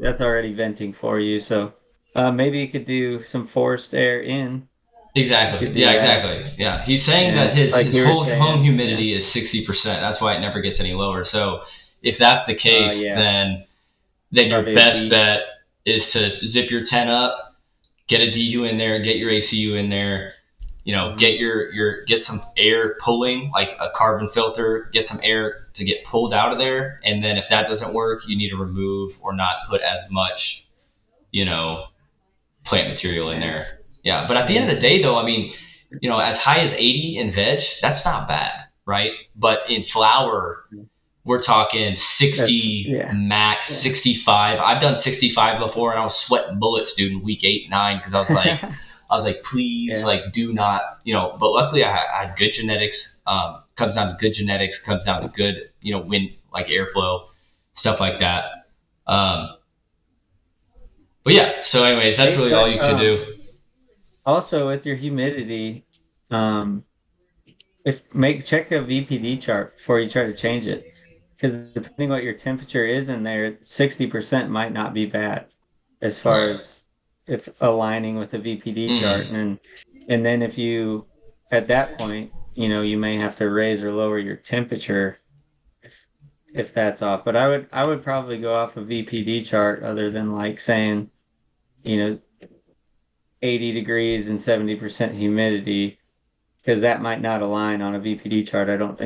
Speaker 1: that's already venting for you. So maybe you could do some forced air in.
Speaker 2: Exactly. Yeah, exactly. Yeah. He's saying that his whole home humidity is 60%. That's why it never gets any lower. So if that's the case, then your best bet is to zip your tent up, get a DU in there, get your ACU in there, get some air pulling, like a carbon filter, get some air to get pulled out of there. And then if that doesn't work, you need to remove or not put as much, plant material in there. Yeah. But at the end of the day though, I mean, as high as 80 in veg, that's not bad, right? But in flower, we're talking 60 max, 65. I've done 65 before, and I was sweating bullets, dude, in week 8, 9, because I was like, please, do not, But luckily, I had good genetics. Comes down to good genetics. Comes down to good, wind, like airflow, stuff like that. But yeah. So, anyways, that's really all you can do.
Speaker 1: Also, with your humidity, check a VPD chart before you try to change it. Because depending what your temperature is in there, 60% might not be bad as far as if aligning with the VPD chart. And then if you, at that point, you may have to raise or lower your temperature if that's off. But I would probably go off a VPD chart other than like saying, 80 degrees and 70% humidity, because that might not align on a VPD chart. I don't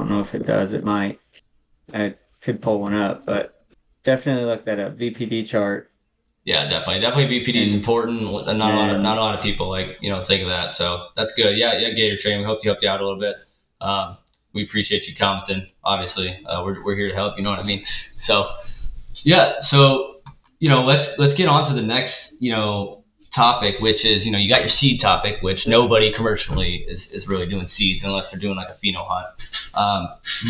Speaker 1: know if it does. It might. I could pull one up, but definitely look that up. VPD chart.
Speaker 2: Yeah, definitely VPD is important. Not a lot of people think of that. So that's good. Yeah, Gator Train. We hope to help you out a little bit. We appreciate you commenting. Obviously, we're here to help. You know what I mean? So yeah. So let's get on to the next topic, which is you got your seed topic, which nobody commercially is really doing seeds unless they're doing like a pheno hunt.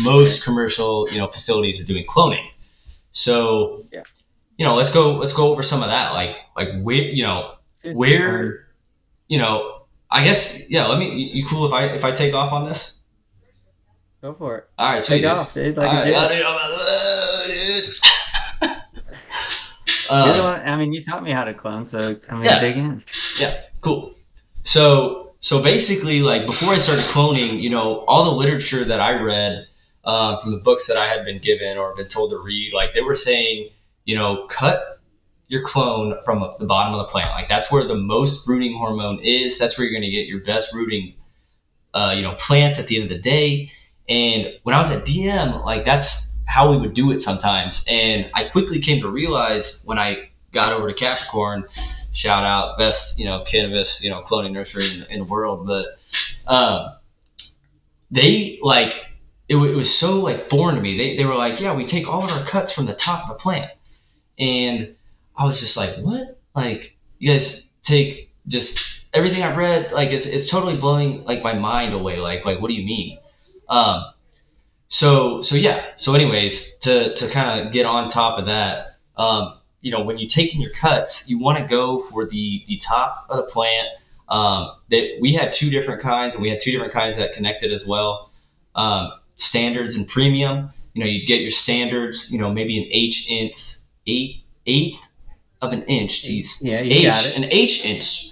Speaker 2: Most commercial facilities are doing cloning. So let's go over some of that, like where I guess let me. You cool if I take off on this?
Speaker 1: Go for it.
Speaker 2: All right, sweet.
Speaker 1: Take off, dude. Like dude. You taught me how to clone, so dig in.
Speaker 2: Yeah, cool. So basically, like before I started cloning, all the literature that I read from the books that I had been given or been told to read, like they were saying, cut your clone from the bottom of the plant. Like that's where the most rooting hormone is. That's where you're going to get your best rooting, plants at the end of the day. And when I was at DM, like that's how we would do it sometimes. And I quickly came to realize when I got over to Capricorn, shout out, best, cannabis, cloning nursery in the world. But they it was so like foreign to me. They were like, yeah, we take all of our cuts from the top of the plant. And I was just like, what? Like you guys take just everything I've read, like it's totally blowing like my mind away. Like what do you mean? So anyways, to kind of get on top of that, when you're taking your cuts, you want to go for the top of the plant. That we had 2 different kinds, and we had 2 different kinds that connected as well. Standards and premium. You'd get your standards, maybe an eighth of an inch. Jeez.
Speaker 1: Yeah, you got it.
Speaker 2: An eighth inch.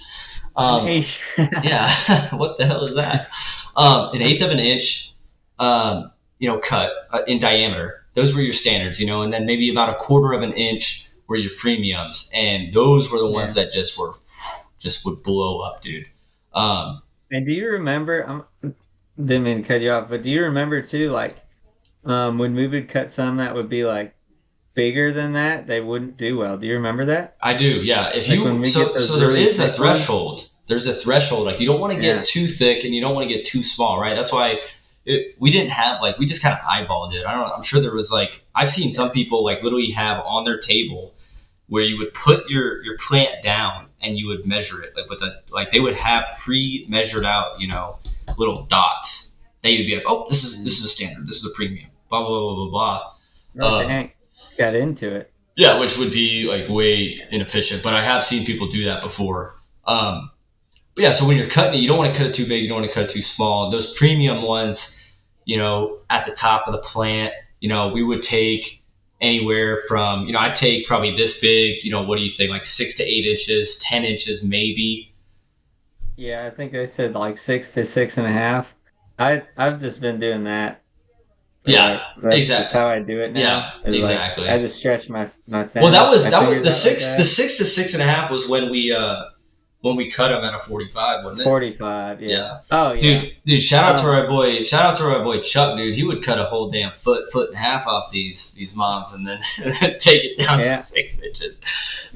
Speaker 1: An eighth.
Speaker 2: Yeah. What the hell is that? An eighth of an inch, cut in diameter. Those were your standards, and then maybe about a quarter of an inch were your premiums, and those were the ones that just would blow up, dude.
Speaker 1: And do you remember? Didn't mean to cut you off, but do you remember too, like, when we would cut some that would be like bigger than that, they wouldn't do well. Do you remember that?
Speaker 2: I do, yeah. If
Speaker 1: like
Speaker 2: you so there is a threshold.
Speaker 1: Ones?
Speaker 2: There's a threshold. Like you don't want to get too thick and you don't want to get too small, right? That's why we didn't have we just kind of eyeballed it. I don't know. I'm sure there was I've seen some people literally have on their table where you would put your plant down and you would measure it they would have pre-measured out little dots. They would be like, oh, this is a standard, this is a premium, blah blah blah blah blah.
Speaker 1: Dang. Got into it.
Speaker 2: Yeah, which would be way inefficient, but I have seen people do that before. But yeah, so when you're cutting it, you don't want to cut it too big, you don't want to cut it too small. Those premium ones, at the top of the plant, we would take anywhere from, I'd take probably this big, what do you think, 6 to 8 inches, 10 inches maybe.
Speaker 1: Yeah, I think they said 6 to 6.5. I've just been doing that.
Speaker 2: Yeah,
Speaker 1: that's
Speaker 2: exactly.
Speaker 1: Just how I do it now.
Speaker 2: Yeah, exactly.
Speaker 1: I just stretch my thing.
Speaker 2: Well, that was the 6 to 6.5 was when we cut them at a 45, wasn't it?
Speaker 1: 45, yeah.
Speaker 2: Oh, yeah. Dude, shout out to our boy Chuck, dude. He would cut a whole damn foot and a half off these moms and then take it down to 6 inches.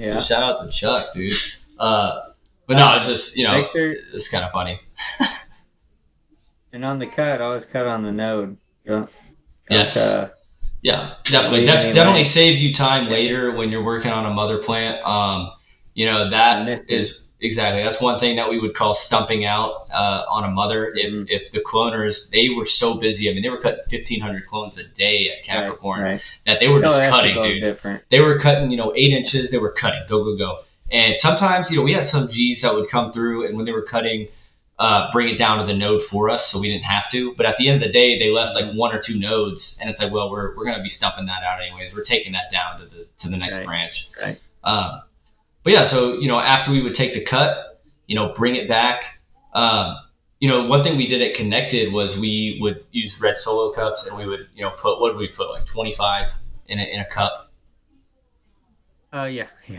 Speaker 2: So shout out to Chuck, dude. But no, it's just it's kind of funny.
Speaker 1: And on the cut, always cut on the node.
Speaker 2: Yes. Yeah, definitely saves you time later when you're working on a mother plant. That is exactly, that's one thing that we would call stumping out on a mother. If the cloners, they were so busy. I mean, they were cutting 1,500 clones a day at Capricorn that they were just cutting, dude. Different. They were cutting, 8 inches. They were cutting, go. And sometimes, we had some G's that would come through, and when they were cutting, bring it down to the node for us, so we didn't have to. But at the end of the day, they left 1 or 2 nodes, and it's well, we're going to be stumping that out anyways. We're taking that down to the next branch.
Speaker 1: Right.
Speaker 2: But yeah, so after we would take the cut, bring it back. One thing we did at Connected was we would use red Solo cups, and we would put, what did we put, 25 in a cup.
Speaker 1: Oh yeah. Do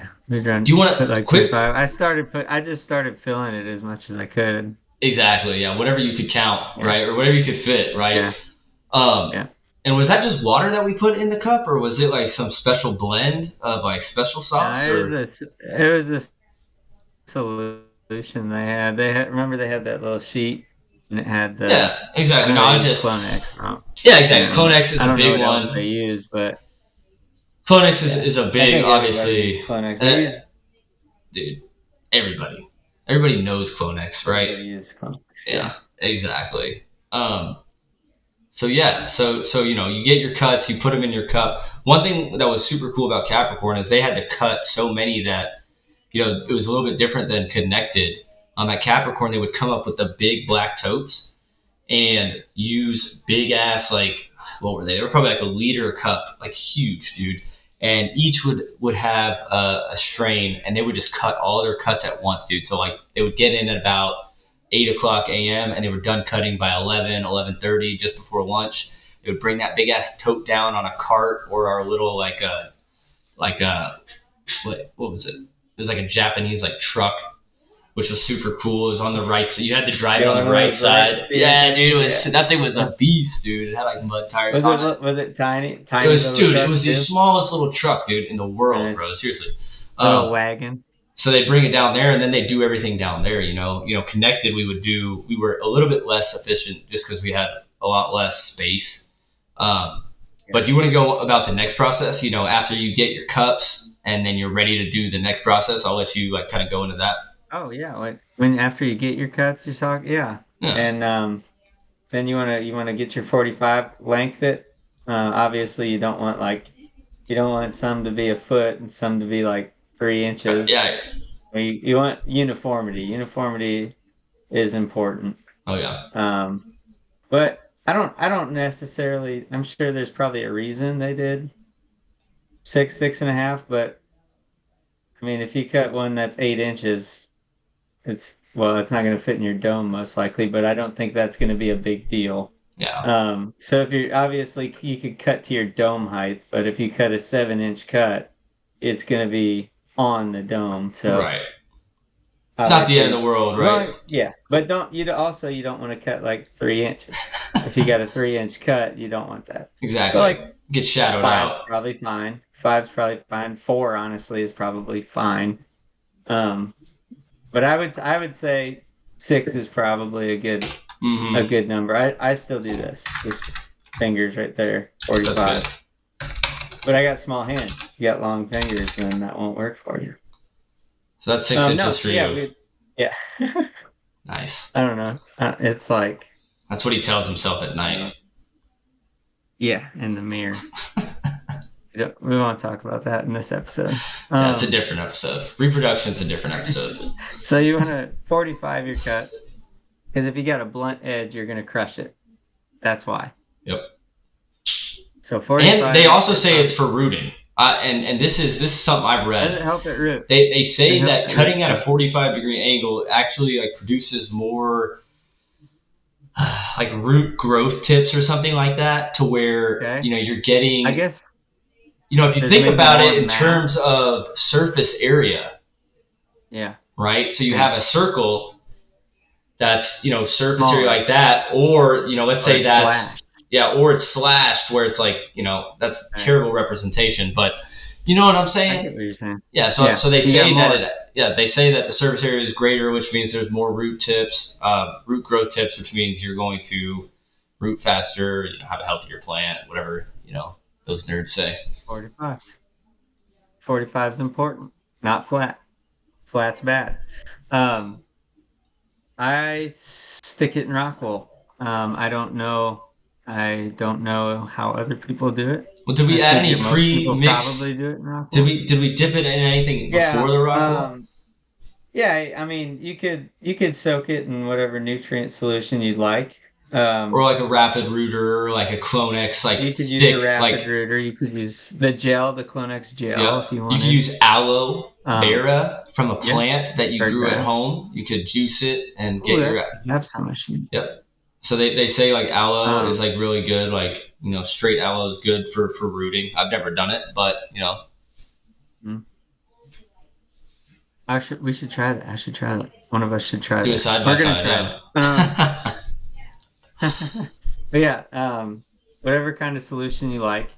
Speaker 2: you want to
Speaker 1: put quick? 25. I just started filling it as much as I could.
Speaker 2: Exactly. Yeah. Whatever you could count, right, or whatever you could fit, right. Yeah. And was that just water that we put in the cup, or was it some special blend of special sauce?
Speaker 1: It was a solution they had. Remember they had that little sheet, and it had the
Speaker 2: exactly. No, it's just
Speaker 1: Clonex.
Speaker 2: Yeah, exactly. Clonex is a big one.
Speaker 1: Else they use, but
Speaker 2: Clonex is a big, obviously.
Speaker 1: Clonex.
Speaker 2: Dude, everybody knows Clonex, right?
Speaker 1: Everybody uses Clonex.
Speaker 2: Yeah, exactly. So you get your cuts, you put them in your cup. One thing that was super cool about Capricorn is they had to cut so many that it was a little bit different than Connected. At Capricorn, they would come up with the big black totes and use big ass what were they? They were probably a liter cup, huge, dude. And each would have a strain, and they would just cut all their cuts at once, dude. So they would get in at about 8 o'clock a.m. and they were done cutting by 11:30, just before lunch. They would bring that big ass tote down on a cart or our little what was it? It was a Japanese truck, which was super cool. It was on the right, so you had to drive it on the right side. Yeah, dude, that thing was a beast, dude. It had mud tires on it.
Speaker 1: Was it tiny?
Speaker 2: It was, dude. It was the smallest little truck, dude, in the world, bro. Seriously.
Speaker 1: Little wagon.
Speaker 2: So they bring it down there, and then they do everything down there. Connected, we were a little bit less efficient just because we had a lot less space. But do you want to go about the next process? After you get your cups and then you're ready to do the next process, I'll let you kind of go into that.
Speaker 1: Oh yeah, after you get your cuts, your sock, yeah. And then you wanna get your 45, length it. Obviously you don't want some to be a foot and some to be 3 inches.
Speaker 2: Yeah.
Speaker 1: You want uniformity. Uniformity is important.
Speaker 2: Oh yeah.
Speaker 1: But I don't necessarily. I'm sure there's probably a reason they did 6.5, but I mean, if you cut one that's 8 inches, it's not going to fit in your dome most likely, but I don't think that's going to be a big deal.
Speaker 2: Yeah.
Speaker 1: So if you're obviously you could cut to your dome height, but if you cut a 7 inch cut, it's going to be on the dome. So
Speaker 2: right. It's not the end of the world, right?
Speaker 1: Yeah, but you don't want to cut like 3 inches. If you got a 3 inch cut, you don't want that.
Speaker 2: Exactly.
Speaker 1: So like
Speaker 2: get shadowed
Speaker 1: five's
Speaker 2: out.
Speaker 1: probably fine. Five's probably fine. Four, honestly, is probably fine. But I would say 6 is probably a good number. I still do this. Just fingers right there, 45. But I got small hands. If you got long fingers, then that won't work for you.
Speaker 2: So that's 6 inches for you.
Speaker 1: Yeah.
Speaker 2: Nice.
Speaker 1: I don't know. It's like
Speaker 2: that's what he tells himself at night.
Speaker 1: Yeah, in the mirror. We won't talk about that in this episode.
Speaker 2: Yeah, it's a different episode. Reproduction's a different episode.
Speaker 1: So you want to 45 your cut, because if you got a blunt edge, you're going to crush it. That's why.
Speaker 2: Yep.
Speaker 1: So 45.
Speaker 2: And they also say it's for rooting. And this is something I've read.
Speaker 1: Does it help it root?
Speaker 2: They say that cutting at a 45-degree angle actually like produces more like root growth tips or something like that, to where you're getting. I
Speaker 1: guess.
Speaker 2: If you think about it in terms of surface area.
Speaker 1: Yeah.
Speaker 2: Right. So you have a circle that's surface area like that, or let's say that's slashed. Yeah, or it's slashed where it's like that's terrible representation, but you know what I'm saying?
Speaker 1: I get what you're saying.
Speaker 2: Yeah, so they say that they say that the surface area is greater, which means there's more root growth tips, which means you're going to root faster, have a healthier plant, whatever those nerds say.
Speaker 1: 45. 45 is important, not flat. Flat's bad. I stick it in rock wool. I don't know how other people do it.
Speaker 2: Well, did we add any pre-mixed?
Speaker 1: Probably do it in rock wool.
Speaker 2: Did we dip it in anything before the rock wool?
Speaker 1: Yeah, I mean, you could soak it in whatever nutrient solution you'd like.
Speaker 2: Or like a rapid rooter, like a Clonex, like
Speaker 1: you could use a rapid rooter. You could use the Clonex gel if you want.
Speaker 2: You could use aloe vera from a plant that you grew at home. You could juice it and get your.
Speaker 1: Have some machine.
Speaker 2: Yep. So they say like aloe is like really good, like straight aloe is good for rooting. I've never done it, but
Speaker 1: We should try that. I should try that. One of us should try that.
Speaker 2: Do a side by side.
Speaker 1: Yeah. But yeah, whatever kind of solution you like,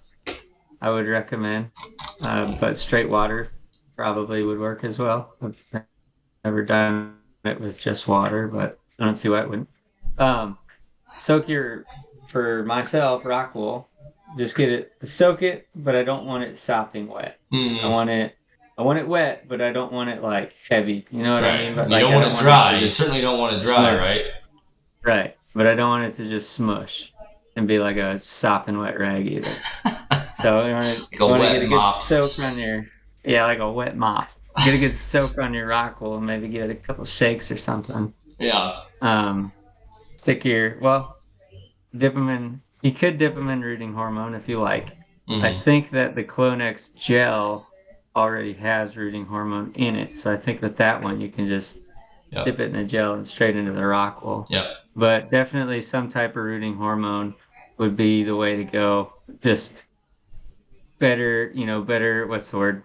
Speaker 1: I would recommend. But straight water probably would work as well. I've never done it with just water, but I don't see why it wouldn't. For myself, rock wool, just soak it, but I don't want it sopping wet.
Speaker 2: Mm-hmm.
Speaker 1: I want it wet, but I don't want it like heavy. You know what I mean? But
Speaker 2: you don't want it dry. You certainly don't want it dry, right?
Speaker 1: Right. But I don't want it to just smush and be like a sopping wet rag either. So you want to get a good soak on like a wet mop. Get a good soak on your rock wool and maybe give it a couple shakes or something.
Speaker 2: Yeah.
Speaker 1: Dip them in. You could dip them in rooting hormone if you like.
Speaker 2: Mm-hmm.
Speaker 1: I think that the Clonex gel already has rooting hormone in it, so I think that one you can just dip it in a gel and straight into the rock wool.
Speaker 2: Yep.
Speaker 1: But definitely some type of rooting hormone would be the way to go. Just better, what's the word?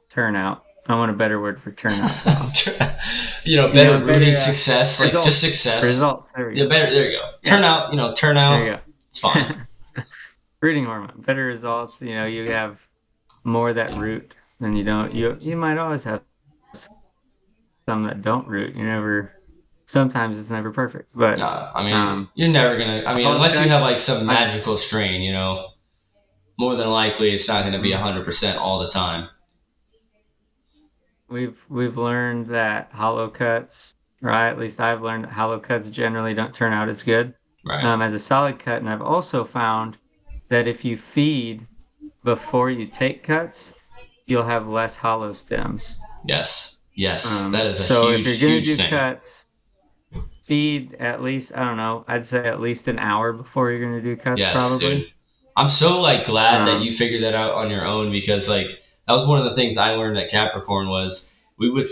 Speaker 1: Turnout. I want a better word for turnout.
Speaker 2: Better rooting success, like just success.
Speaker 1: Results. There we go.
Speaker 2: Better. There you go. Turnout. Turnout. There you go. It's fine.
Speaker 1: Rooting hormone, better results. You have more that root than you don't. You might always have some that don't root. Sometimes it's never perfect, but
Speaker 2: you're never gonna. Unless you have like some magical strain, more than likely it's not gonna be 100% all the time.
Speaker 1: We've learned that hollow cuts, right? At least I've learned that hollow cuts generally don't turn out as good as a solid cut, and I've also found that if you feed before you take cuts, you'll have less hollow stems.
Speaker 2: Yes, that is a
Speaker 1: so
Speaker 2: huge,
Speaker 1: if you're gonna do
Speaker 2: thing.
Speaker 1: Cuts, feed at least I'd say at least an hour before you're gonna do cuts.
Speaker 2: Yes,
Speaker 1: probably.
Speaker 2: Dude. I'm so glad that you figured that out on your own, because that was one of the things I learned at Capricorn was we would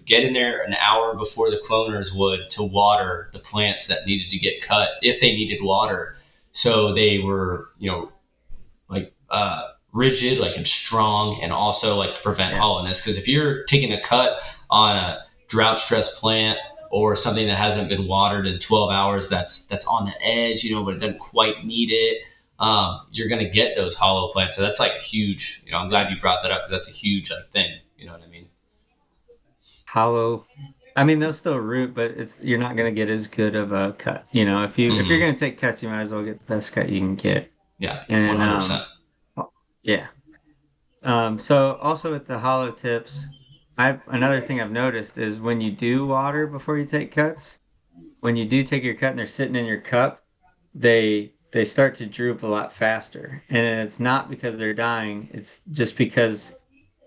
Speaker 2: get in there an hour before the cloners would to water the plants that needed to get cut if they needed water. So they were, like rigid, like and strong, and also like to prevent hollowness. Because if you're taking a cut on a drought stressed plant or something that hasn't been watered in 12 hours, that's on the edge, but it doesn't quite need it. You're gonna get those hollow plants. So that's like a huge. I'm glad you brought that up because that's a huge thing. You know what I mean?
Speaker 1: Hollow. I mean, they'll still root, but you're not going to get as good of a cut. If you're going to take cuts, you might as well get the best cut you can get.
Speaker 2: Yeah,
Speaker 1: and
Speaker 2: 100%.
Speaker 1: Yeah. So also with the hollow tips, another thing I've noticed is when you do water before you take cuts, when you do take your cut and they're sitting in your cup, they start to droop a lot faster. And it's not because they're dying, it's just because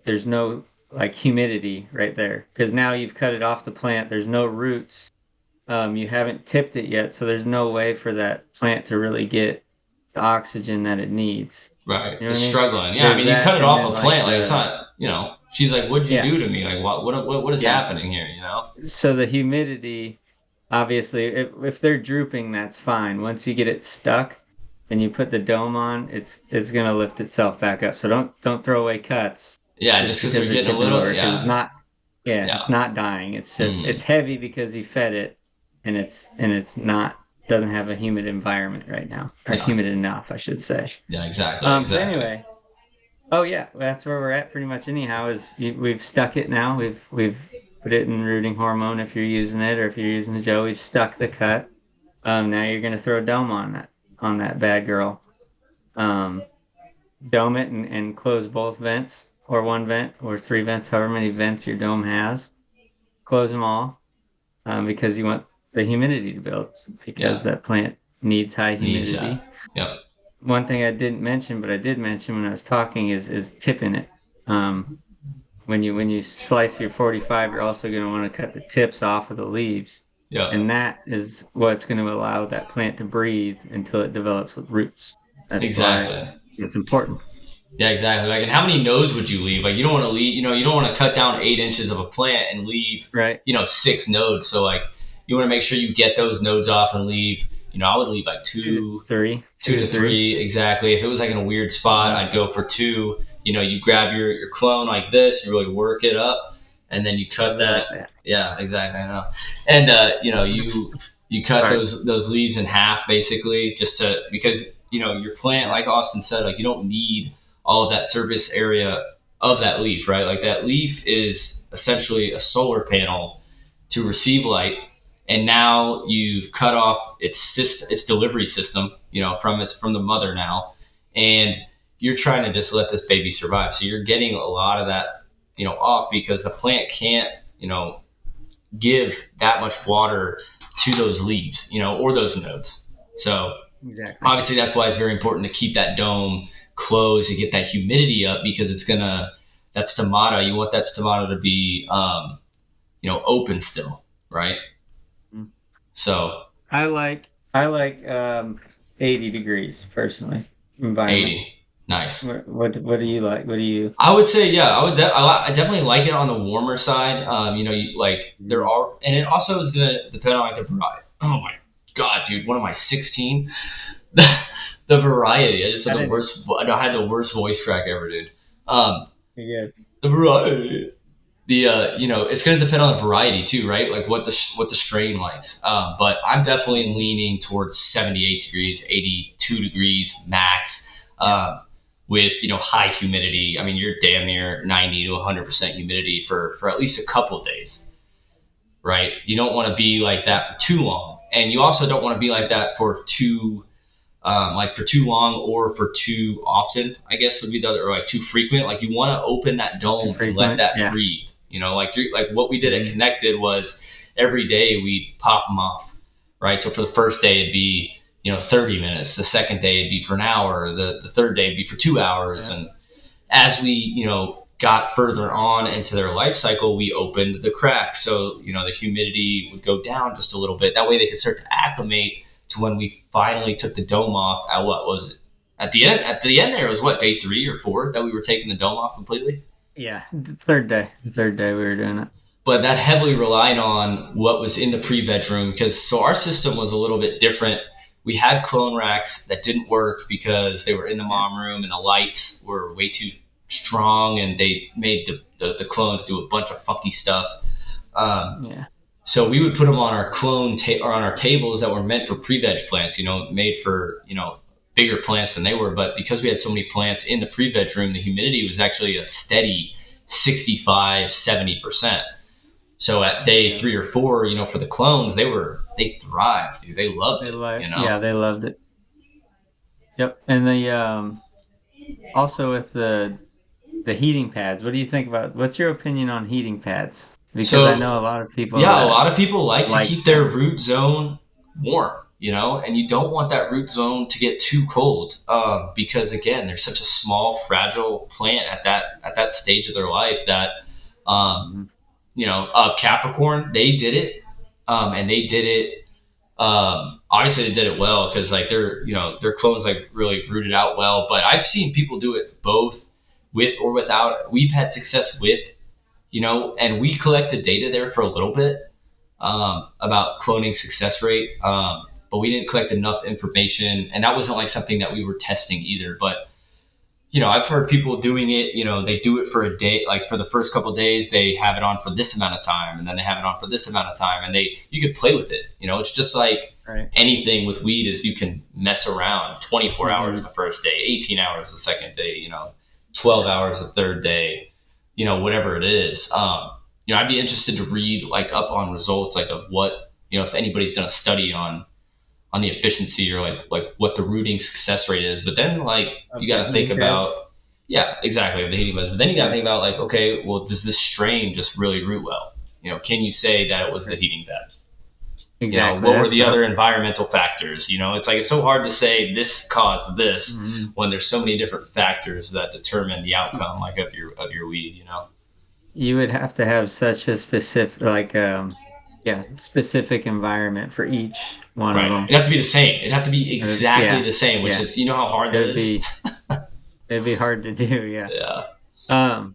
Speaker 1: there's no like humidity right there. Because now you've cut it off the plant, there's no roots. You haven't tipped it yet, so there's no way for that plant to really get the oxygen that it needs.
Speaker 2: Right.
Speaker 1: You know
Speaker 2: it's
Speaker 1: what I mean?
Speaker 2: struggling. Yeah, I mean, you cut it off a plant, like it's not, she's like, what'd you
Speaker 1: Yeah.
Speaker 2: do to me? Like, what is happening here,
Speaker 1: So the humidity, obviously, if they're drooping, that's fine. Once you get it stuck and you put the dome on, it's gonna lift itself back up. So don't throw away cuts.
Speaker 2: Yeah, just because they're getting a little,
Speaker 1: over, because it's not, it's not dying. It's just it's heavy because you fed it, and it's not doesn't have a humid environment right now, or humid enough, I should say.
Speaker 2: Yeah, exactly.
Speaker 1: So anyway, that's where we're at pretty much. Anyhow, we've stuck it now. We've put it in rooting hormone if you're using it, or if you're using the gel. We've stuck the cut. Now you're gonna throw a dome on that bad girl. Dome it and close both vents, or one vent, or three vents, however many vents your dome has. Close them all, because you want the humidity to build, because that plant needs high humidity.
Speaker 2: Yep.
Speaker 1: One thing I didn't mention, but I did mention when I was talking, is tipping it. When you slice your 45, you're also going to want to cut the tips off of the leaves.
Speaker 2: Yeah.
Speaker 1: And that is what's going to allow that plant to breathe until it develops roots. That's why it's important.
Speaker 2: Yeah, exactly. Like, and how many nodes would you leave? Like, you don't want to leave, you don't want to cut down 8 inches of a plant and leave, 6 nodes. So like, you want to make sure you get those nodes off and leave. I would leave like 2 to 3. Exactly. If it was like in a weird spot, I'd go for 2. You grab your clone like this, you really work it up, and then you cut that. Yeah, exactly. I know. And you cut those leaves in half basically, just because your plant, like Austin said, like you don't need all of that surface area of that leaf, right? Like that leaf is essentially a solar panel to receive light. And now you've cut off its delivery system, from the mother now, and you're trying to just let this baby survive. So you're getting a lot of that, off, because the plant can't, give that much water to those leaves, or those nodes. So obviously that's why it's very important to keep that dome closed to get that humidity up, because that stomata, you want that stomata to be, open still, right? So
Speaker 1: I like 80 degrees personally. Environment.
Speaker 2: 80, nice.
Speaker 1: What do you like? What do you?
Speaker 2: I would say, yeah, I definitely like it on the warmer side. There are, and it also is gonna depend on like the variety. Oh my god, dude, what am I, 16? The variety. I just had the worst. I had the worst voice crack ever, dude.
Speaker 1: Yeah.
Speaker 2: The variety. It's going to depend on the variety too, right? Like what the strain likes. But I'm definitely leaning towards 78 degrees, 82 degrees max, with, high humidity. I mean, you're damn near 90 to 100% humidity for at least a couple of days, right? You don't want to be like that for too long. And you also don't want to be like that for too long or for too often, I guess would be the other, or like too frequent. Like you want to open that dome and let that breathe. Like what we did at Connected was every day we'd pop them off, right? So for the first day it'd be 30 minutes. The second day it'd be for an hour. The third day it'd be for 2 hours. Yeah. And as we got further on into their life cycle, we opened the cracks, so the humidity would go down just a little bit. That way they could start to acclimate to when we finally took the dome off at what was it, At the end there was what, day 3 or 4 that we were taking the dome off completely?
Speaker 1: Yeah, the third day we were doing it.
Speaker 2: But that heavily relied on what was in the pre-veg room, because so our system was a little bit different. We had clone racks that didn't work because they were in the mom room and the lights were way too strong and they made the clones do a bunch of funky stuff.
Speaker 1: Yeah.
Speaker 2: So we would put them on our or on our tables that were meant for pre-veg plants, made for, bigger plants than they were. But because we had so many plants in the pre-veg room, the humidity was actually a steady 65, 70%. So at day 3 or 4, for the clones, they thrived, dude. They loved it.
Speaker 1: Yeah, they loved it. Yep. And the also with the heating pads, what do you think about? What's your opinion on heating pads? Because I know a lot of people.
Speaker 2: Yeah, a lot of people like to keep their root zone warm, and you don't want that root zone to get too cold, because again, they're such a small, fragile plant at that stage of their life that, Capricorn, they did it, and they did it. Obviously, they did it well because like their clones like really rooted out well. But I've seen people do it both, with or without. We've had success with, and we collected data there for a little bit, about cloning success rate, but we didn't collect enough information, and that wasn't like something that we were testing either. But I've heard people doing it, they do it for a day, like for the first couple of days, they have it on for this amount of time, and then they have it on for this amount of time, and you could play with it. It's just like anything with weed is you can mess around. 24 hours the first day, 18 hours the second day, 12 hours the third day, whatever it is. I'd be interested to read like up on results, like of what, if anybody's done a study on the efficiency or like what the rooting success rate is. But then like you got to think about, yeah, exactly, the heating beds. But then you got to think about like, okay, well, does this strain just really root well? Can you say that it was the heating bed?
Speaker 1: Exactly.
Speaker 2: What were the other environmental factors? It's like, it's so hard to say this caused this when there's so many different factors that determine the outcome, like of your weed.
Speaker 1: You would have to have such a specific, like, specific environment for each one of them.
Speaker 2: It'd have to be the same. It'd have to be exactly the same, which is, how hard that is?
Speaker 1: It'd be hard to do, yeah.
Speaker 2: Yeah.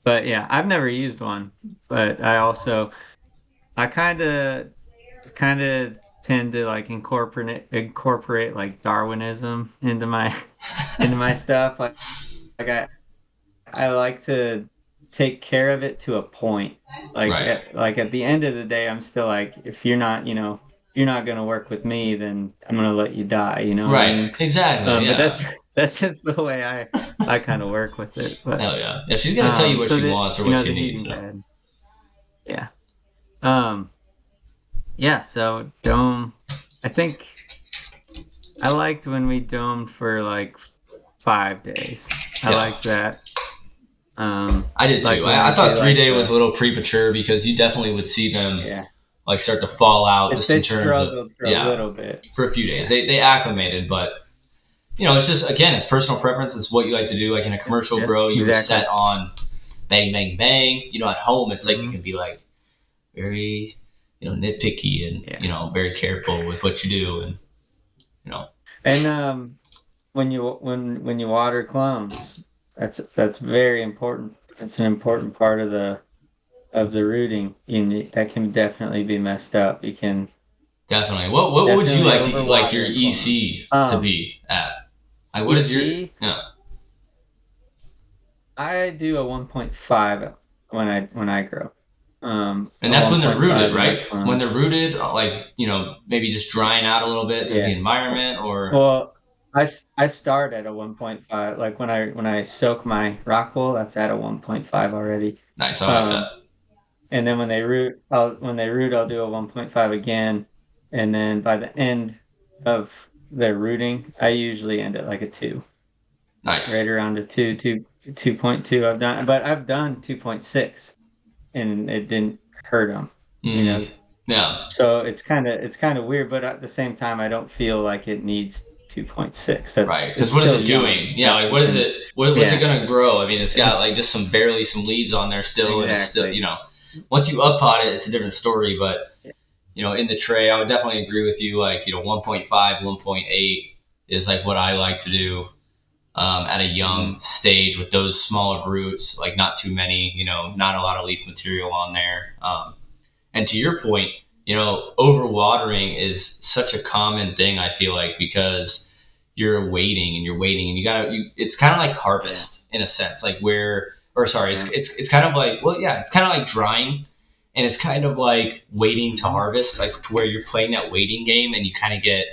Speaker 1: But yeah, I've never used one, but I kind of tend to like incorporate like Darwinism into my stuff. Like I like to take care of it to a point. Like at the end of the day, I'm still like, if you're not going to work with me, then I'm going to let you die,
Speaker 2: Right. I mean? Exactly. Yeah.
Speaker 1: But that's just the way I kind of work with it. But
Speaker 2: hell yeah. Yeah, she's going to tell you what she wants or what she needs.
Speaker 1: Yeah. Yeah, so dome, I think I liked when we domed for like 5 days. I liked that.
Speaker 2: I did too. I thought 3-day was a little premature because you definitely would see them like start to fall out just in terms of
Speaker 1: for a little bit.
Speaker 2: For a few days. They acclimated, but it's just, again, it's personal preference. It's what you like to do. Like in a commercial grow, you were set on bang, bang, bang. At home, it's like you can be like very, nitpicky and very careful with what you do, and
Speaker 1: And when you water clones, that's very important. It's an important part of the rooting. That can definitely be messed up. You can
Speaker 2: definitely. What would you like your EC to be at? What is your? Yeah.
Speaker 1: I do a 1.5 when I grow.
Speaker 2: And that's when they're rooted, right? When they're rooted, like maybe just drying out a little bit because the environment, or.
Speaker 1: Well, I start at a 1.5. Like when I soak my rock wool, that's at a 1.5 already.
Speaker 2: Nice, I like that.
Speaker 1: And then when they root, I'll do a 1.5 again, and then by the end of their rooting, I usually end at like a 2.
Speaker 2: Nice.
Speaker 1: Right around a 2.2. I've done 2.6, and it didn't hurt them.
Speaker 2: Yeah.
Speaker 1: So it's kind of weird, but at the same time, I don't feel like it needs 2.6.
Speaker 2: Right, because what is it doing? Yeah, like what is it? What's it gonna grow? I mean, it's got like just some leaves on there still, and it's still, once you up pot it, it's a different story. But in the tray, I would definitely agree with you. Like 1.5, 1.8 is like what I like to do. at a young stage with those smaller roots, like not too many, not a lot of leaf material on there. And to your point, overwatering is such a common thing, I feel like, because you're waiting and you're waiting and it's kind of like harvest in a sense, like it's kind of like, well, yeah, it's kind of like drying, and it's kind of like waiting to harvest, like to where you're playing that waiting game and you kind of get,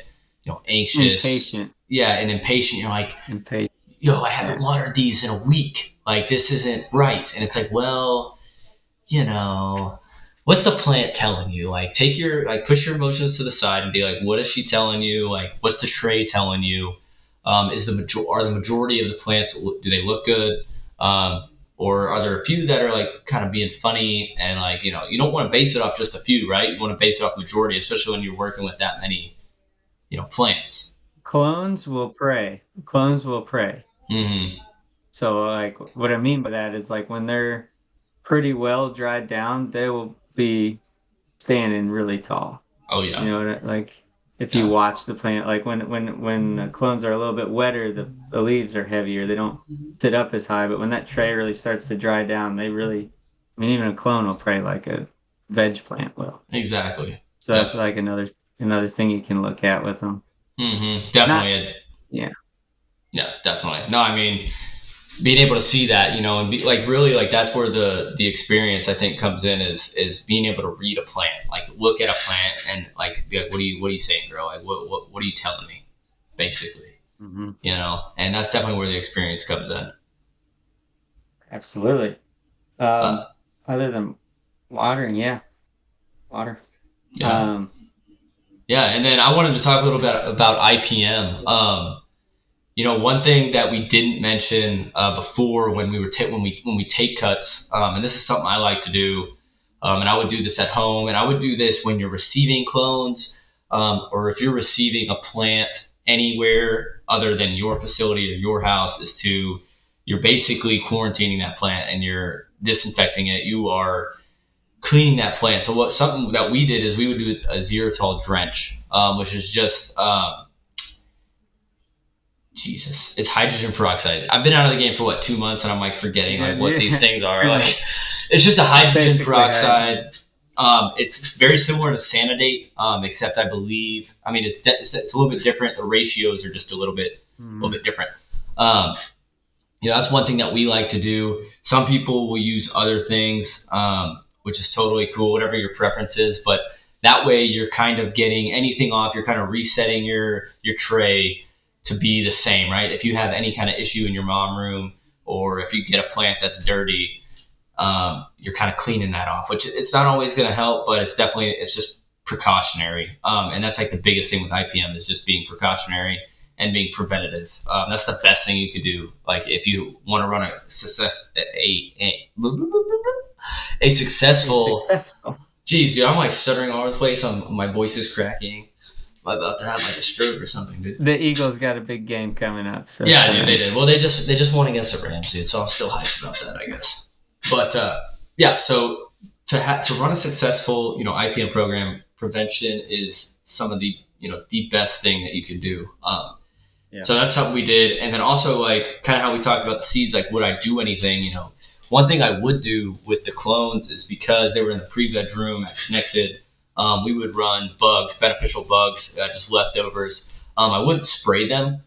Speaker 2: anxious.
Speaker 1: Impatient.
Speaker 2: Yeah, and impatient. You're like, I haven't watered these in a week. Like, this isn't right. And it's like, well, what's the plant telling you? Like, push your emotions to the side and be like, what is she telling you? Like, what's the tray telling you? Are the majority of the plants, do they look good? Or are there a few that are like kind of being funny, and like, you don't want to base it off just a few, right? You want to base it off majority, especially when you're working with that many, plants.
Speaker 1: Clones will prey.
Speaker 2: Mm-hmm.
Speaker 1: So like what I mean by that is like when they're pretty well dried down, they will be standing really tall.
Speaker 2: Oh yeah.
Speaker 1: Like if you watch the plant, like when the clones are a little bit wetter, the leaves are heavier. They don't sit up as high, but when that tray really starts to dry down, even a clone will prey like a veg plant will.
Speaker 2: Exactly.
Speaker 1: So that's like another thing you can look at with them.
Speaker 2: Mm-hmm. Definitely.
Speaker 1: Yeah.
Speaker 2: Yeah, definitely. No, I mean, being able to see that, and be like, really, like, that's where the experience, I think, comes in, is being able to read a plant, like look at a plant and like be like, what are you saying, girl? Like, what are you telling me, basically?
Speaker 1: Mm-hmm.
Speaker 2: And that's definitely where the experience comes in.
Speaker 1: Absolutely. Other than watering, water.
Speaker 2: Yeah. Yeah, and then I wanted to talk a little bit about IPM. One thing that we didn't mention before when we take cuts, and this is something I like to do, and I would do this at home, and I would do this when you're receiving clones, or if you're receiving a plant anywhere other than your facility or your house, you're basically quarantining that plant and you're disinfecting it. You are cleaning that plant. So something that we did is we would do a xylitol drench, which is just it's hydrogen peroxide. I've been out of the game for 2 months, and I'm like forgetting what these things are. Like, it's just a hydrogen peroxide. It's very similar to Sanidate, except I believe, it's a little bit different. The ratios are just a little bit different. That's one thing that we like to do. Some people will use other things, which is totally cool, whatever your preference is. But that way, you're kind of getting anything off. You're kind of resetting your tray to be the same, right? If you have any kind of issue in your mom room, or if you get a plant that's dirty, you're kind of cleaning that off, which it's not always going to help, but it's just precautionary. And that's like the biggest thing with IPM, is just being precautionary and being preventative. That's the best thing you could do. Like, if you want to run a successful. Geez, dude, I'm like stuttering all over the place. My voice is cracking. I'm about to have like a stroke or something, dude.
Speaker 1: The Eagles got a big game coming up. So
Speaker 2: yeah, dude, they did. Well, they just won against the Rams, dude. So I'm still hyped about that, I guess. But yeah, so to run a successful IPM program, prevention is some of the the best thing that you can do. So that's something we did, and then also like kind of how we talked about the seeds. Like, would I do anything? One thing I would do with the clones is, because they were in the pre-veg room connected. We would run beneficial bugs, just leftovers. I wouldn't spray them,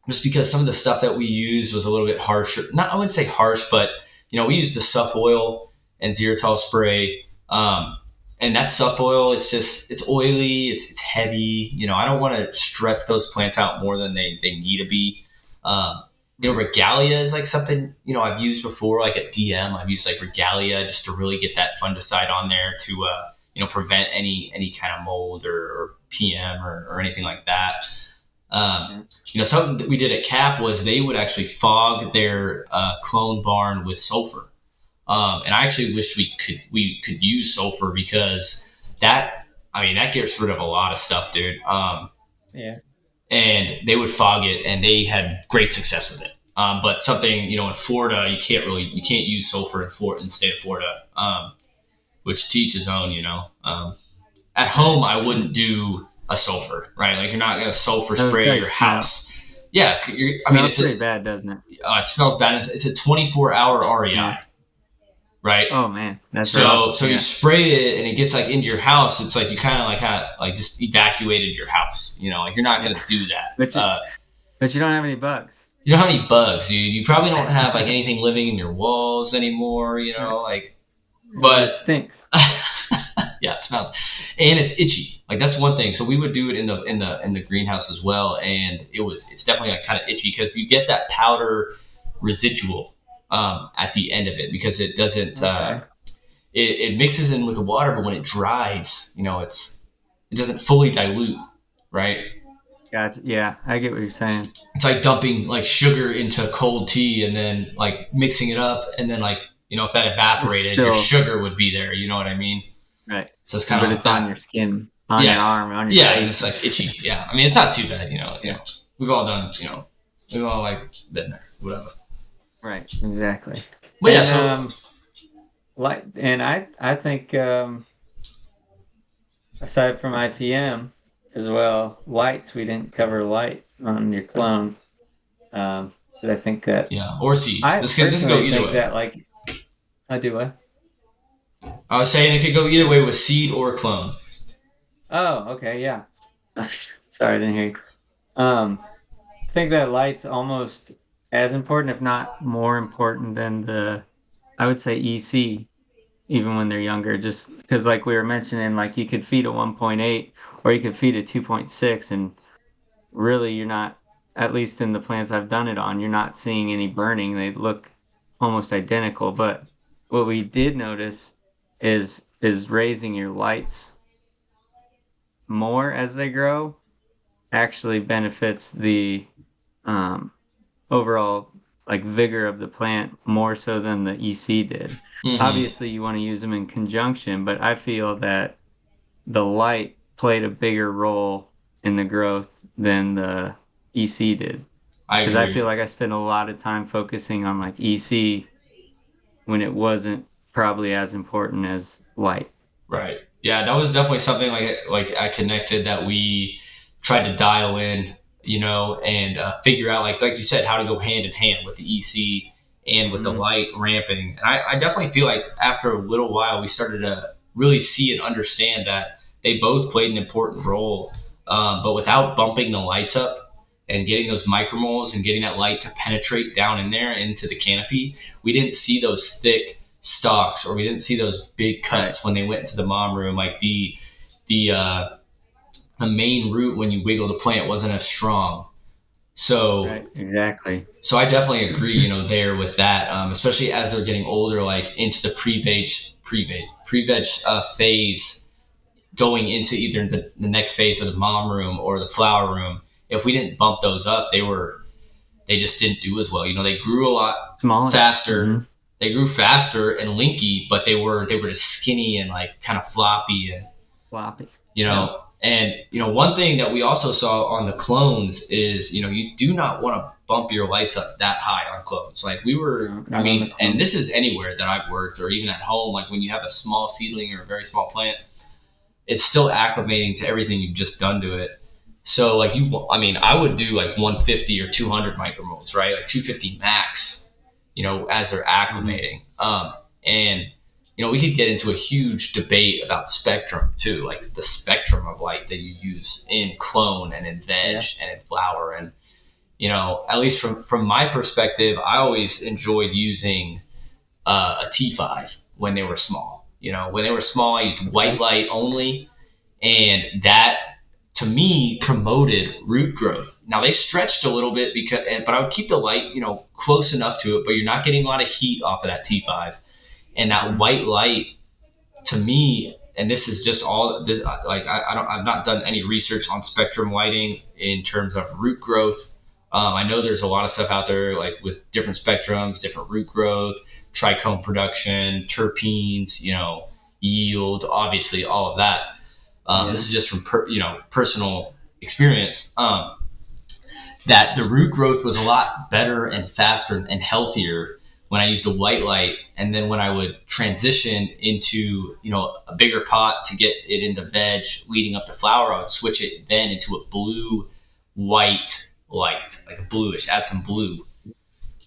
Speaker 2: just because some of the stuff that we used was a little bit harsher. I wouldn't say harsh, but we used the Suff oil and xylitol spray. And that Suff oil, it's oily, it's heavy. I don't want to stress those plants out more than they need to be. Regalia is like something, I've used before, like at DM. I've used like Regalia just to really get that fungicide on there to, prevent any kind of mold or PM or anything like that. Something that we did at CAP was they would actually fog their clone barn with sulfur. And I actually wished we could use sulfur, because that gets rid of a lot of stuff, dude.
Speaker 1: Yeah.
Speaker 2: And they would fog it, and they had great success with it. But something, in Florida, you can't use sulfur in the state of Florida, which to each his own, At home, I wouldn't do a sulfur, right? Like, you're not going to sulfur spray your house. Yeah,
Speaker 1: Smells pretty bad, doesn't it?
Speaker 2: It smells bad. It's a 24-hour REI. Yeah. Right.
Speaker 1: Oh man, that's
Speaker 2: so you spray it and it gets like into your house. It's like you kind of like just evacuated your house. Like you're not gonna do that.
Speaker 1: But you don't have any bugs.
Speaker 2: You don't have any bugs, dude. You probably don't have like anything living in your walls anymore. But
Speaker 1: it stinks.
Speaker 2: Yeah, it smells, and it's itchy. Like that's one thing. So we would do it in the greenhouse as well, and it's definitely like kind of itchy because you get that powder residual at the end of it because it doesn't it mixes in with the water, but when it dries, it doesn't fully dilute, right?
Speaker 1: Gotcha. Yeah, I get what you're saying.
Speaker 2: It's like dumping like sugar into cold tea and then like mixing it up, and then like if that evaporated, your sugar would be there. You know what I mean?
Speaker 1: Right.
Speaker 2: So it's kind of
Speaker 1: but it's on your skin, on your arm, on your face.
Speaker 2: Yeah, it's like itchy. Yeah, I mean it's not too bad. We've all done. We've all like been there, whatever.
Speaker 1: Right. Exactly.
Speaker 2: But yeah,
Speaker 1: I think aside from IPM as well, lights, we didn't cover light on your clone. So I think that
Speaker 2: or seed. This could go either way.
Speaker 1: That I do what?
Speaker 2: I was saying it could go either way with seed or clone.
Speaker 1: Oh, okay, yeah. Sorry, I didn't hear you. I think that light's almost as important, if not more important than I would say EC, even when they're younger, just because like we were mentioning, like you could feed a 1.8 or you could feed a 2.6 and really you're not, at least in the plants I've done it on, you're not seeing any burning. They look almost identical, but what we did notice is raising your lights more as they grow actually benefits the overall like vigor of the plant more so than the EC did. Mm-hmm. Obviously you want to use them in conjunction, but I feel that the light played a bigger role in the growth than the EC did. Because I feel like I spent a lot of time focusing on like EC when it wasn't probably as important as light.
Speaker 2: Right. Yeah, that was definitely something like I connected that we tried to dial in, and figure out like you said, how to go hand in hand with the EC and with the light ramping. And I definitely feel like after a little while we started to really see and understand that they both played an important role, but without bumping the lights up and getting those micromoles and getting that light to penetrate down in there into the canopy, we didn't see those thick stalks, or we didn't see those big cuts when they went into the mom room. Like the main root when you wiggle the plant wasn't as strong. So
Speaker 1: exactly.
Speaker 2: So I definitely agree, there with that, especially as they're getting older, like into the pre-veg phase, going into either the next phase of the mom room or the flower room. If we didn't bump those up, they just didn't do as well. They grew a lot faster. Mm-hmm. They grew faster and linky, but they were just skinny and like kind of floppy. And one thing that we also saw on the clones is, you do not want to bump your lights up that high on clones. Like we were, and this is anywhere that I've worked or even at home, like when you have a small seedling or a very small plant, it's still acclimating to everything you've just done to it. So like I would do like 150 or 200 micromoles, right? Like 250 max, as they're acclimating. And we could get into a huge debate about spectrum too, like the spectrum of light that you use in clone and in veg and in flower. And, at least from my perspective, I always enjoyed using a T5 when they were small. When they were small, I used white light only, and that to me promoted root growth. Now they stretched a little bit but I would keep the light, close enough to it, but you're not getting a lot of heat off of that T5. And that white light, to me, and this is just all this, like I've not done any research on spectrum lighting in terms of root growth. I know there's a lot of stuff out there like with different spectrums, different root growth, trichome production, terpenes, yield, obviously all of that. This is just from personal experience. That the root growth was a lot better and faster and healthier when I used a white light, and then when I would transition into a bigger pot to get it into veg leading up to flower, I would switch it then into a blue white light, like a bluish. Add some blue.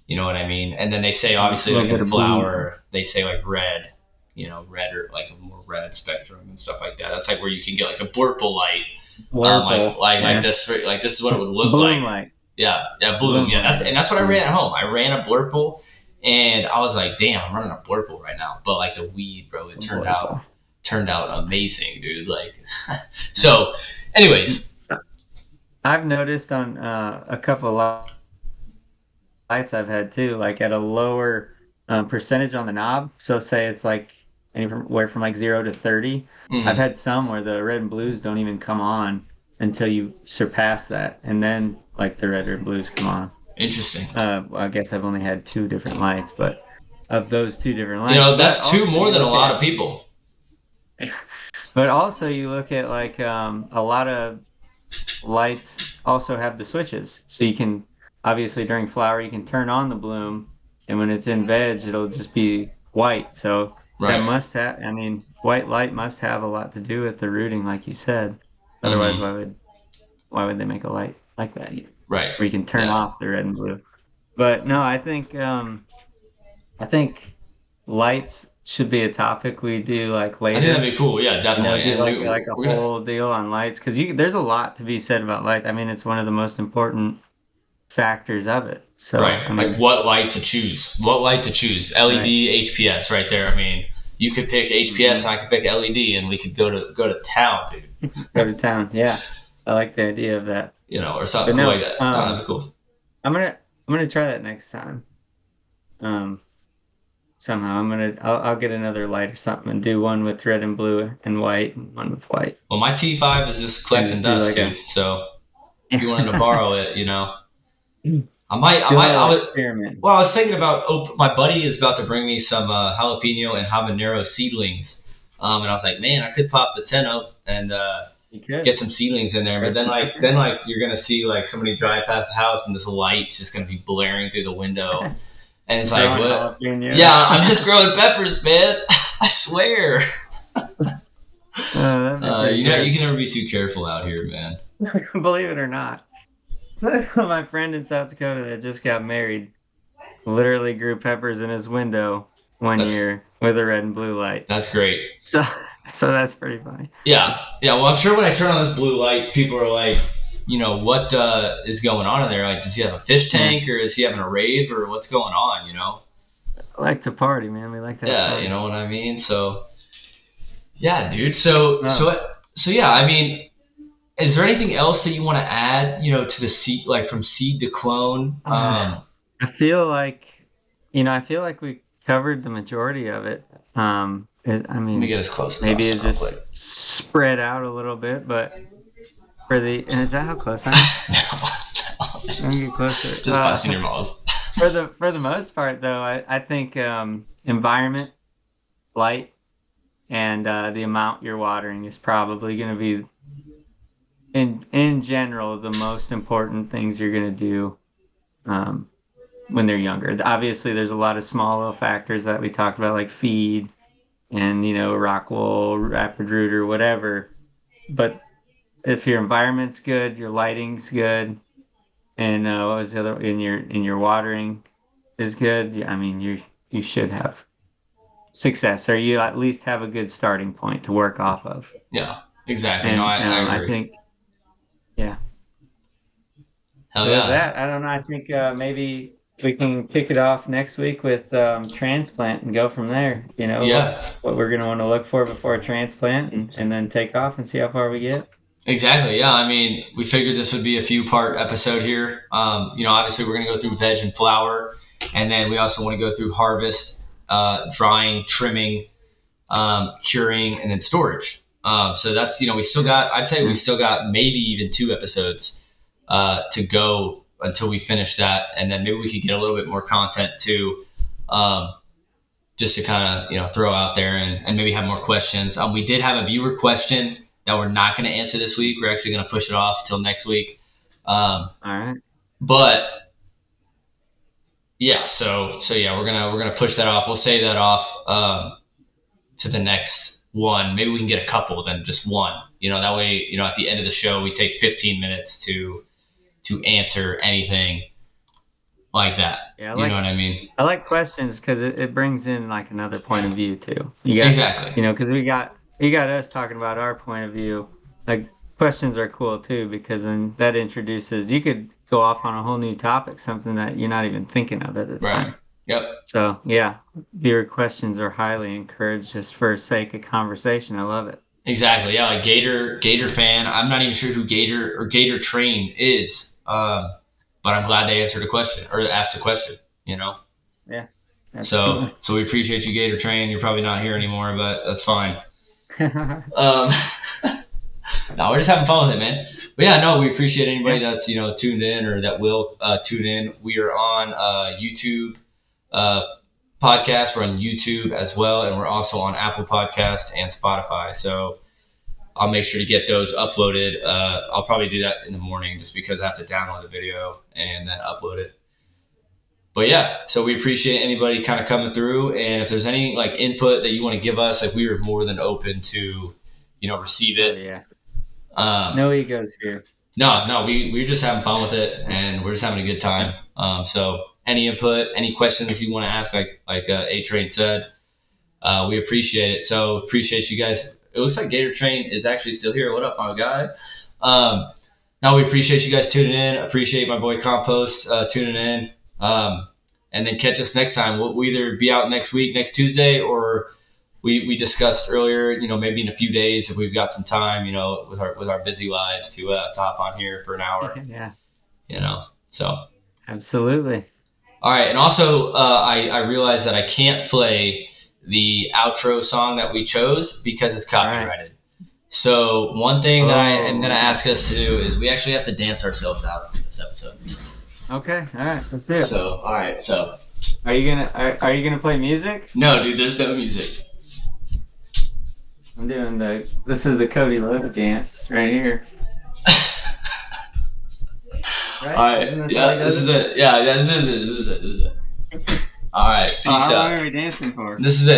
Speaker 2: You know what I mean? And then they say, obviously, like in flower, they say like red, red or like a more red spectrum and stuff like that. That's like where you can get like a blurple light. Like this is what it would look
Speaker 1: bloom
Speaker 2: like.
Speaker 1: Light.
Speaker 2: Yeah, bloom. Yeah, that's what I ran at home. I ran a blurple, and I was like, damn, I'm running a blurple right now. But like the weed, bro, it turned out amazing, dude. Like, so, anyways,
Speaker 1: I've noticed on a couple of lights I've had too, like at a lower percentage on the knob. So say it's like anywhere from like 0 to 30. I've had some where the red and blues don't even come on until you surpass that, and then like the red or blues come on.
Speaker 2: Interesting.
Speaker 1: I guess I've only had 2 different lights, but of those 2 different lights,
Speaker 2: that's 2 more than a lot of people.
Speaker 1: But also you look at like a lot of lights also have the switches, so you can obviously during flower you can turn on the bloom, and when it's in veg it'll just be white. So that must have, I mean, white light must have a lot to do with the rooting, like you said. Otherwise, why would they make a light like that?
Speaker 2: Right.
Speaker 1: Where you can turn off the red and blue. But no, I think lights should be a topic we do like later.
Speaker 2: I think that'd be cool. Yeah, definitely.
Speaker 1: Do like a whole deal on lights, because there's a lot to be said about light. I mean, it's one of the most important factors of it. So,
Speaker 2: right.
Speaker 1: I mean,
Speaker 2: like what light to choose? LED, HPS, right there. I mean, you could pick HPS and I could pick LED, and we could go to town, dude.
Speaker 1: Go to town. Yeah, I like the idea of that.
Speaker 2: Or something cool like that. That'd be cool.
Speaker 1: I'm gonna try that next time. Somehow I'll get another light or something and do one with red and blue and white and one with white.
Speaker 2: Well, my T5 is just collecting dust, dude. So if you wanted to borrow it, I was thinking about, my buddy is about to bring me some jalapeno and habanero seedlings. And I was like, man, I could pop the 10 up and get some seedlings in there. But then you're going to see like somebody drive past the house and this light's just going to be blaring through the window. And it's like, what? Yeah, I'm just growing peppers, man. I swear. You can never be too careful out here, man.
Speaker 1: Believe it or not. My friend in South Dakota that just got married literally grew peppers in his window one year with a red and blue light.
Speaker 2: That's great.
Speaker 1: So that's pretty funny.
Speaker 2: Yeah. Well, I'm sure when I turn on this blue light, people are like, what is going on in there? Like, does he have a fish tank or is he having a rave or what's going on?
Speaker 1: I like to party, man. We like to have party.
Speaker 2: You know what I mean? So, yeah, dude. So yeah, I mean, is there anything else that you want to add, to the seed, like from seed to clone?
Speaker 1: I feel like we covered the majority of it.
Speaker 2: Let me get as close as
Speaker 1: maybe it's just spread out a little bit, but and is that how close I am?
Speaker 2: No.
Speaker 1: Let me get closer.
Speaker 2: Just busting your balls.
Speaker 1: For the most part, though, I think environment, light, and the amount you're watering is probably going to be, in general, the most important things you're going to do when they're younger. Obviously, there's a lot of small little factors that we talked about, like feed and, rock wool, rapid root, or whatever. But if your environment's good, your lighting's good, and what was the other, in your watering is good, I mean, you should have success, or you at least have a good starting point to work off of.
Speaker 2: Yeah, exactly. And, I agree.
Speaker 1: I think, yeah.
Speaker 2: Hell so yeah.
Speaker 1: With that, I don't know. I think maybe we can kick it off next week with transplant and go from there. What we're going to want to look for before a transplant, and then take off and see how far we get.
Speaker 2: Exactly. Yeah. I mean, we figured this would be a few part episode here. Obviously we're going to go through veg and flower, and then we also want to go through harvest, drying, trimming, curing, and then storage. So that's, we still got maybe even 2 episodes to go until we finish that. And then maybe we could get a little bit more content too, just to kind of, throw out there and maybe have more questions. We did have a viewer question that we're not going to answer this week. We're actually going to push it off till next week.
Speaker 1: All right.
Speaker 2: But yeah, so yeah, we're gonna push that off. We'll save that off to the next one. Maybe we can get a couple than just one. That way, at the end of the show, we take 15 minutes to to answer anything like that. Yeah, you know what I mean?
Speaker 1: I like questions because it brings in like another point of view too.
Speaker 2: Exactly.
Speaker 1: You know, because you got us talking about our point of view. Like questions are cool too because then that introduces. You could go off on a whole new topic, something that you're not even thinking of at the time.
Speaker 2: Right. Yep.
Speaker 1: So yeah, your questions are highly encouraged just for sake of conversation. I love it.
Speaker 2: Exactly. Yeah, like Gator fan. I'm not even sure who Gator Train is. But I'm glad they answered a question or asked a question. You know.
Speaker 1: Yeah.
Speaker 2: Absolutely. So we appreciate you, Gator Train. You're probably not here anymore, but that's fine. No, we're just having fun with it, man. But yeah, no, we appreciate anybody that's tuned in or that will tune in. We are on YouTube podcast. We're on YouTube as well, and we're also on Apple Podcast and Spotify. So I'll make sure to get those uploaded. I'll probably do that in the morning just because I have to download the video and then upload it. But yeah, so we appreciate anybody kind of coming through, and if there's any like input that you want to give us, like we are more than open to, receive it.
Speaker 1: Oh, yeah. No egos here.
Speaker 2: No, we're just having fun with it, and we're just having a good time. So any input, any questions you want to ask, like A-Train said, we appreciate it. So appreciate you guys. It looks like Gator Train is actually still here. What up, my guy? No, we appreciate you guys tuning in. Appreciate my boy Compost tuning in. And then catch us next time. We'll either be out next week, next Tuesday, or we discussed earlier, maybe in a few days if we've got some time, with our busy lives to hop on here for an hour.
Speaker 1: Yeah.
Speaker 2: So.
Speaker 1: Absolutely.
Speaker 2: All right. And also, I realized that I can't play the outro song that we chose because it's copyrighted. Right. So one thing that I am going to ask us to do is we actually have to dance ourselves out in this episode.
Speaker 1: Okay, all right, let's do it.
Speaker 2: So, all right, so
Speaker 1: are you gonna play music?
Speaker 2: No, dude, there's no music.
Speaker 1: I'm doing this is the Cody Lowe dance right here.
Speaker 2: Right? All right, yeah, this is it. Yeah, this is it. All right, peace out.
Speaker 1: How long are we dancing for?
Speaker 2: This is it.